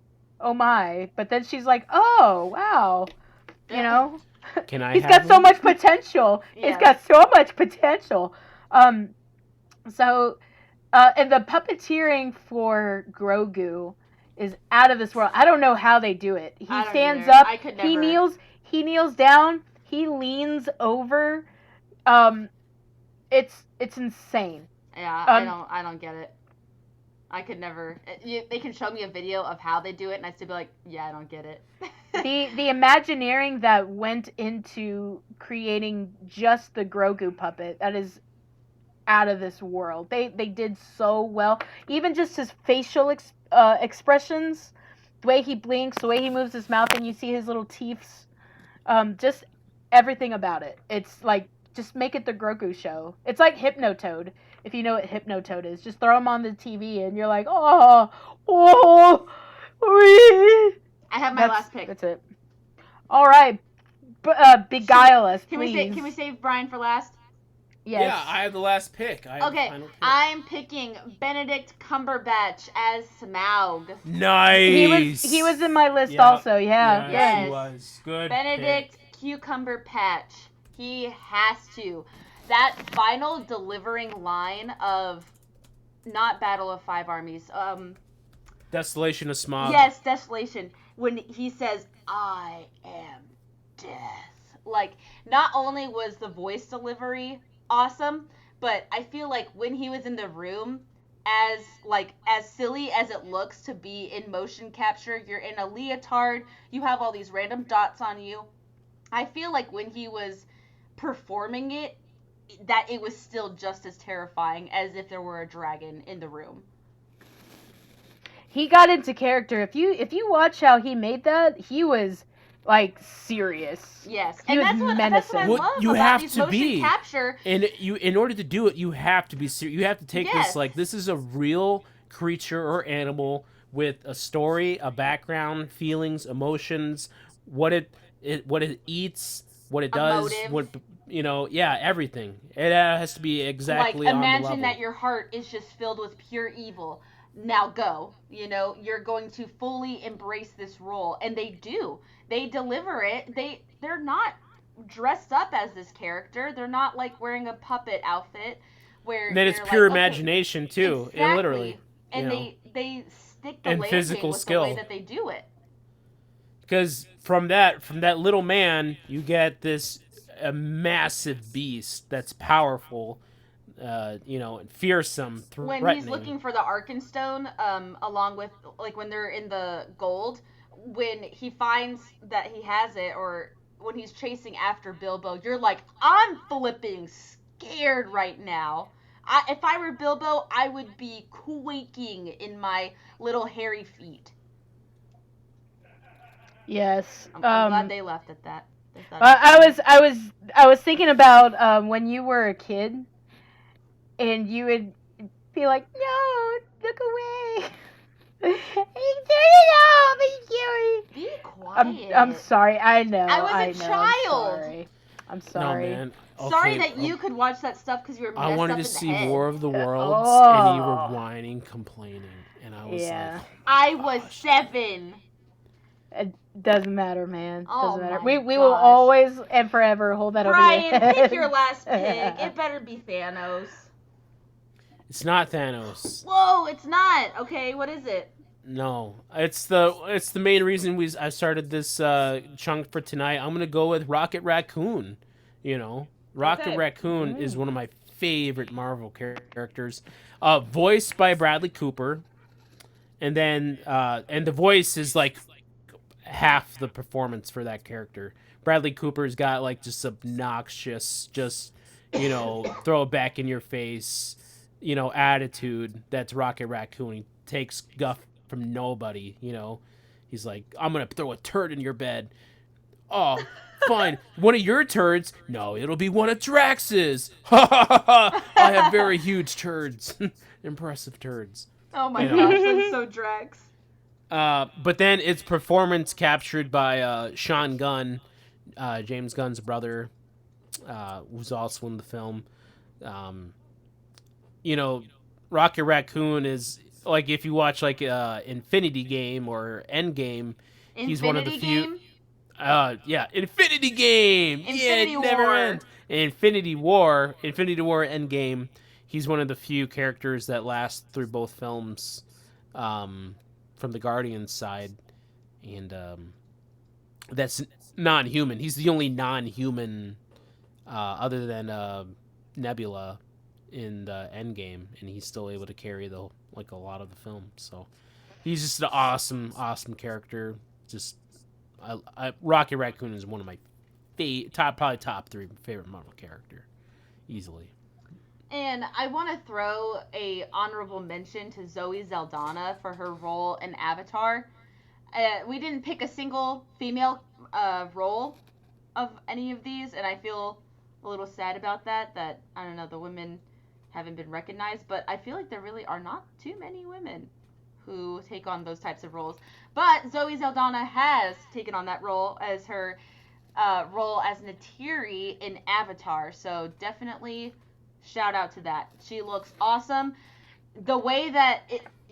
Speaker 1: my. But then she's like, oh, wow. You know?
Speaker 2: Can I
Speaker 1: He's
Speaker 2: have
Speaker 1: got so
Speaker 2: one?
Speaker 1: much potential.
Speaker 3: Yeah.
Speaker 1: He's got so much potential. So, and the puppeteering for Grogu is out of this world. I don't know how they do it. He
Speaker 3: I don't
Speaker 1: stands
Speaker 3: either.
Speaker 1: up.
Speaker 3: I could
Speaker 1: He
Speaker 3: never.
Speaker 1: kneels down. He leans over. It's insane.
Speaker 3: Yeah, I don't get it. I could never. They can show me a video of how they do it, and I still be like, yeah, I don't get it.
Speaker 1: The Imagineering that went into creating just the Grogu puppet, that is out of this world. They did so well. Even just his facial expressions, the way he blinks, the way he moves his mouth, and you see his little teeth. Just everything about it. It's like just make it the Grogu show. It's like Hypnotoad. If you know what Hypnotoad is, just throw him on the TV and you're like, oh, wee.
Speaker 3: I have my last pick.
Speaker 1: That's it. All right, beguile us, please.
Speaker 3: Can we save Brian for last?
Speaker 1: Yes.
Speaker 2: Yeah, I have the last pick.
Speaker 3: Okay, I'm picking Benedict Cumberbatch as Smaug.
Speaker 2: Nice.
Speaker 1: He was in my list also. Yeah.
Speaker 3: Yes.
Speaker 2: He was good.
Speaker 3: Benedict Cucumber Patch. He has to. That final delivering line of not Battle of Five Armies.
Speaker 2: Desolation of Smaug.
Speaker 3: Yes, Desolation. When he says, "I am death." Like, not only was the voice delivery awesome, but I feel like when he was in the room, as silly as it looks to be in motion capture, you're in a leotard, you have all these random dots on you. I feel like when he was performing it, that it was still just as terrifying as if there were a dragon in the room.
Speaker 1: He got into character. If you watch how he made that, he was like serious.
Speaker 3: Yes,
Speaker 1: He was menacing.
Speaker 3: That's what I love
Speaker 2: you
Speaker 3: about
Speaker 2: have
Speaker 3: these
Speaker 2: to
Speaker 3: motion
Speaker 2: be.
Speaker 3: capture.
Speaker 2: And in order to do it, you have to be serious. You have to take
Speaker 3: Yes.
Speaker 2: this like this is a real creature or animal with a story, a background, feelings, emotions, what it eats, what it does,
Speaker 3: motive.
Speaker 2: everything. It has to be exactly on the level.
Speaker 3: Imagine that your heart is just filled with pure evil. Now go. You're going to fully embrace this role, and they do. They deliver it. They're not dressed up as this character. They're not like wearing a puppet outfit where
Speaker 2: And then it's
Speaker 3: they're
Speaker 2: pure
Speaker 3: like, okay,
Speaker 2: imagination too.
Speaker 3: exactly.
Speaker 2: It literally.
Speaker 3: And they stick the
Speaker 2: And
Speaker 3: landing
Speaker 2: physical
Speaker 3: with
Speaker 2: skill.
Speaker 3: the way that they do it.
Speaker 2: Because from that little man, you get a massive beast that's powerful, fearsome, threatening.
Speaker 3: When he's looking for the Arkenstone, along with like when they're in the gold, when he finds that he has it, or when he's chasing after Bilbo, you're like, I'm flipping scared right now. If I were Bilbo, I would be quaking in my little hairy feet.
Speaker 1: Yes.
Speaker 3: I'm glad they left at that.
Speaker 1: I was thinking about when you were a kid, and you would be like, "No, look away! Turn it off!
Speaker 3: Be quiet.
Speaker 1: I'm sorry. I know.
Speaker 3: I was a child.
Speaker 1: I'm sorry.
Speaker 2: No, man. Okay,
Speaker 3: Sorry that you could watch that stuff because you were messed
Speaker 2: I
Speaker 3: up
Speaker 2: wanted
Speaker 3: in
Speaker 2: to
Speaker 3: the
Speaker 2: see
Speaker 3: head.
Speaker 2: War of the Worlds,
Speaker 1: Oh.
Speaker 2: and you were whining, complaining, and I was
Speaker 1: Yeah.
Speaker 2: like,
Speaker 3: I was 7.
Speaker 1: It doesn't matter, man.
Speaker 3: Oh
Speaker 1: Doesn't matter.
Speaker 3: my
Speaker 1: We will
Speaker 3: gosh.
Speaker 1: always and forever hold that over your
Speaker 3: Brian,
Speaker 1: head.
Speaker 3: pick your last pick. It better be Thanos.
Speaker 2: it's not Thanos.
Speaker 3: Whoa, it's not. Okay, what is it?
Speaker 2: No, it's the main reason I started this chunk for tonight. I'm gonna go with Rocket Raccoon. Rocket
Speaker 3: Okay.
Speaker 2: Raccoon is one of my favorite Marvel characters, voiced by Bradley Cooper, and then and the voice is like half the performance for that character. Bradley Cooper's got like just obnoxious, throw it back in your face, attitude. That's Rocket Raccoon. He takes guff from nobody. He's like, I'm gonna throw a turd in your bed. Oh, fine. One of your turds? No, it'll be one of Drax's. I have very huge turds. Impressive turds.
Speaker 3: Oh my gosh, that's so Drax.
Speaker 2: But then it's performance captured by Sean Gunn, James Gunn's brother, who's also in the film. Rocket Raccoon is like, if you watch like Infinity Game or Endgame, he's one of the few. Infinity Game.
Speaker 3: Infinity
Speaker 2: it never
Speaker 3: War.
Speaker 2: ends. Infinity War Endgame. He's one of the few characters that last through both films, from the Guardians side, and that's non-human. He's the only non-human, other than Nebula, in the Endgame, and he's still able to carry a lot of the film. So he's just an awesome character. Just Rocket Raccoon is one of my probably top 3 favorite Marvel character, easily.
Speaker 3: And I want to throw a honorable mention to Zoe Saldana for her role in Avatar. We didn't pick a single female role of any of these, and I feel a little sad about that. That I don't know, the women haven't been recognized, but I feel like there really are not too many women who take on those types of roles. But Zoe Saldana has taken on that role as her role as Neytiri in Avatar. So definitely shout out to that. She looks awesome. The way that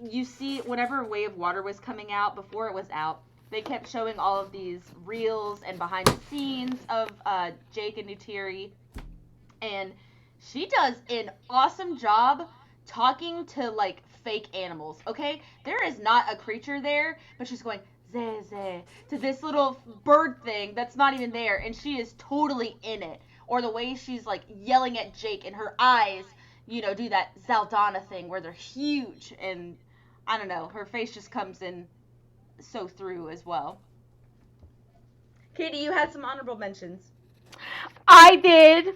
Speaker 3: you see whenever Way of Water was coming out, before it was out, they kept showing all of these reels and behind the scenes of Jake and Neytiri, and she does an awesome job talking to like fake animals. Okay, there is not a creature there, but she's going zeh to this little bird thing that's not even there, and she is totally in it. Or the way she's like yelling at Jake, and her eyes, do that Zaldana thing where they're huge, and I don't know, her face just comes in so through as well. Katie, you had some honorable mentions.
Speaker 1: I did.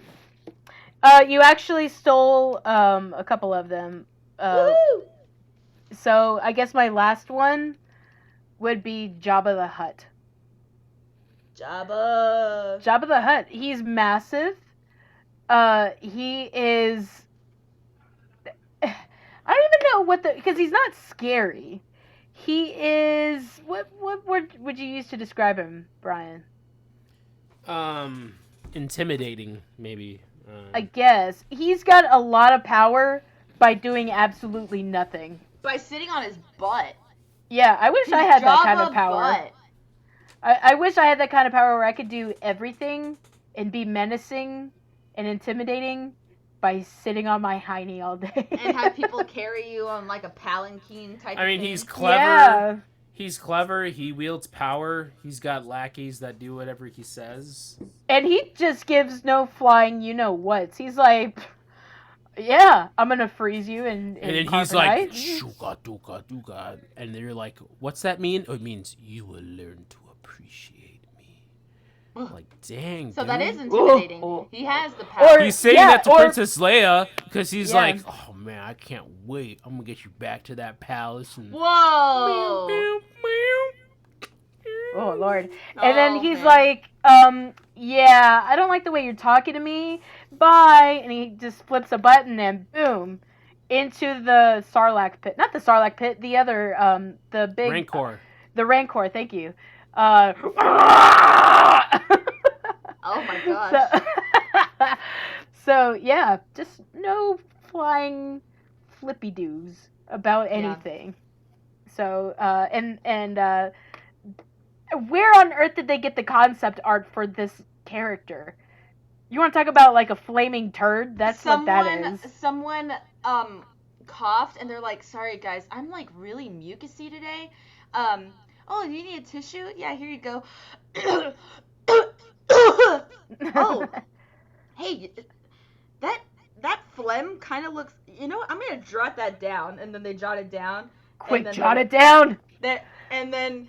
Speaker 1: You actually stole a couple of them.
Speaker 3: Woo!
Speaker 1: So I guess my last one would be Jabba the Hutt.
Speaker 3: Jabba.
Speaker 1: Jabba the Hutt. He's massive. He is. I don't even know because he's not scary. He is. What word would you use to describe him, Brian?
Speaker 2: Intimidating, maybe.
Speaker 1: I guess he's got a lot of power by doing absolutely nothing.
Speaker 3: By sitting on his butt.
Speaker 1: Yeah, I wish I had that kind of power.
Speaker 3: Butt.
Speaker 1: I wish I had that kind of power where I could do everything and be menacing and intimidating by sitting on my hiney all day.
Speaker 3: And have people carry you on like a palanquin type of thing.
Speaker 2: He's clever.
Speaker 1: Yeah.
Speaker 2: He's clever. He wields power. He's got lackeys that do whatever he says.
Speaker 1: And he just gives no flying you-know-whats. He's like, yeah, I'm going to freeze you and
Speaker 2: then he's like, shuka duka duka. And they're like, what's that mean? Oh, it means you will learn to appreciate me. Like, dang,
Speaker 3: So
Speaker 2: dude.
Speaker 3: that is intimidating. He has the power.
Speaker 2: He's saying that to Princess Leia because he's like, oh man, I can't wait. I'm gonna get you back to that palace. And
Speaker 3: Whoa!
Speaker 1: Oh, Lord. And then he's like, yeah, I don't like the way you're talking to me. Bye. And he just flips a button and boom, into the Sarlacc pit. Not the Sarlacc pit, the other, the big...
Speaker 2: Rancor.
Speaker 1: The Rancor, thank you.
Speaker 3: Oh my gosh.
Speaker 1: So, yeah, just no flying flippy doos about anything. Yeah. So, where on earth did they get the concept art for this character? You want to talk about like a flaming turd? That's what that is.
Speaker 3: Someone coughed and they're like, "Sorry guys, I'm like really mucusy today. Oh, you need a tissue? Yeah, here you go." Oh, hey, that phlegm kind of looks. I'm gonna jot that down, and then they jot it down.
Speaker 1: Quick, jot it down.
Speaker 3: And then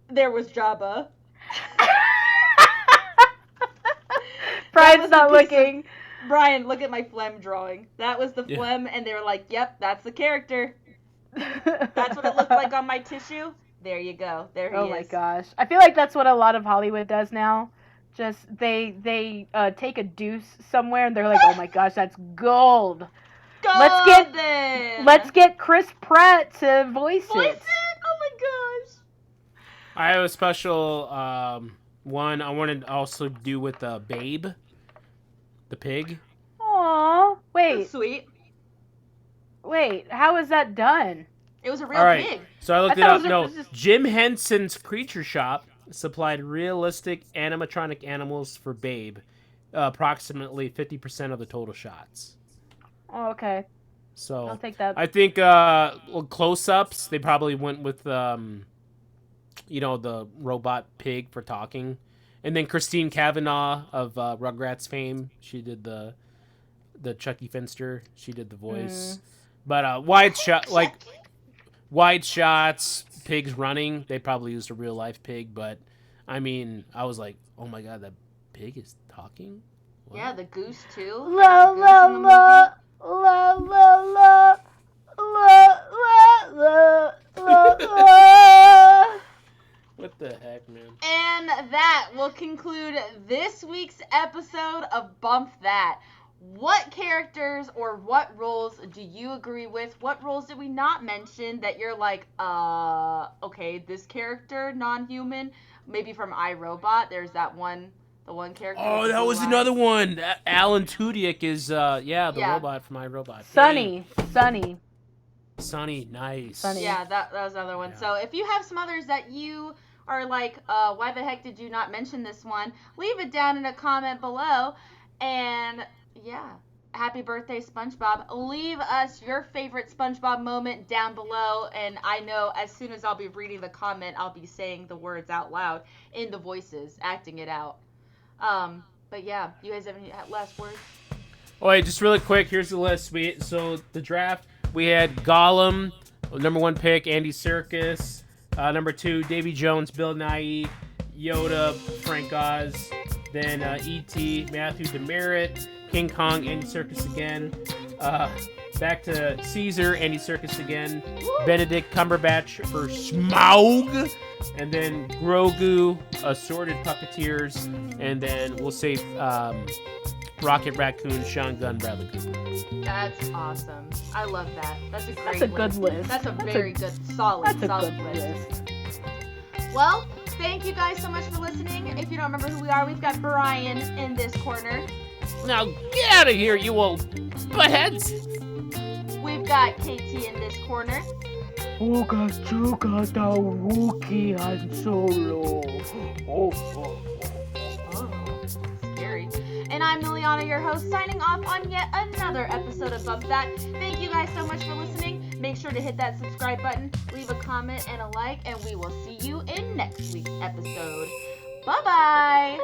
Speaker 3: there was Jabba.
Speaker 1: Brian's not looking.
Speaker 3: Brian, look at my phlegm drawing. That was the phlegm, and they were like, "Yep, that's the character. That's what it looked like on my tissue." There you go. There he is.
Speaker 1: Oh my gosh. I feel like that's what a lot of Hollywood does now. Just they take a deuce somewhere and they're like, "Oh my gosh, that's gold. Let's get Chris Pratt to voice it."
Speaker 3: Oh my gosh.
Speaker 2: I have a special one I wanted to also do with Babe, the pig.
Speaker 1: Aww. Wait.
Speaker 3: That's sweet.
Speaker 1: Wait, how is that done?
Speaker 3: It was a real pig.
Speaker 2: So I looked it up. No, Jim Henson's Creature Shop supplied realistic animatronic animals for Babe, approximately 50% of the total shots.
Speaker 1: Oh, okay.
Speaker 2: So
Speaker 1: I'll take that.
Speaker 2: I think close-ups, they probably went with the robot pig for talking, and then Christine Cavanaugh of Rugrats fame, she did the Chucky Finster. She did the voice, but wide shots, pigs running. They probably used a real life pig, but I mean, I was like, oh my god, that pig is talking. What?
Speaker 3: Yeah, the goose too.
Speaker 1: La la la la la la la la la la.
Speaker 2: What the heck, man?
Speaker 3: And that will conclude this week's episode of Bump That. What characters or what roles do you agree with? What roles did we not mention that you're like, okay, this character, non-human? Maybe from iRobot, there's the one character.
Speaker 2: Oh,
Speaker 3: with the
Speaker 2: that
Speaker 3: blue
Speaker 2: was
Speaker 3: eyes.
Speaker 2: another one. Alan Tudyk is, the robot from iRobot.
Speaker 1: Sunny.
Speaker 2: Sunny, nice.
Speaker 1: Sunny.
Speaker 3: Yeah, that was another one.
Speaker 2: Yeah.
Speaker 3: So if you have some others that you are like, why the heck did you not mention this one? Leave it down in a comment below. And yeah, happy birthday, SpongeBob. Leave us your favorite SpongeBob moment down below. And I know as soon as I'll be reading the comment, I'll be saying the words out loud in the voices, acting it out. But yeah, you guys have any last words?
Speaker 2: Oh, wait, just really quick, here's the list. So the draft, we had Gollum, number 1 pick, Andy Serkis. Number 2, Davy Jones, Bill Nighy, Yoda, Frank Oz. Then E.T., Matthew Demerit, King Kong, Andy Serkis again. Back to Caesar, Andy Serkis again. Benedict Cumberbatch for Smaug. And then Grogu, Assorted Puppeteers. And then we'll say Rocket Raccoon, Sean Gunn, Bradley Cooper.
Speaker 3: That's awesome. I love that. That's a great
Speaker 1: That's a good list.
Speaker 3: That's a very good, solid list. Well, thank you guys so much for listening. If you don't remember who we are, we've got Brian in this corner.
Speaker 2: Now get out of here, you old buttheads!
Speaker 3: We've got KT in this corner.
Speaker 1: Ooga chooga da Wookie Han Solo.
Speaker 3: Scary. And I'm Ileana, your host, signing off on yet another episode of Bump That. Thank you guys so much for listening. Make sure to hit that subscribe button, leave a comment and a like, and we will see you in next week's episode. Bye-bye!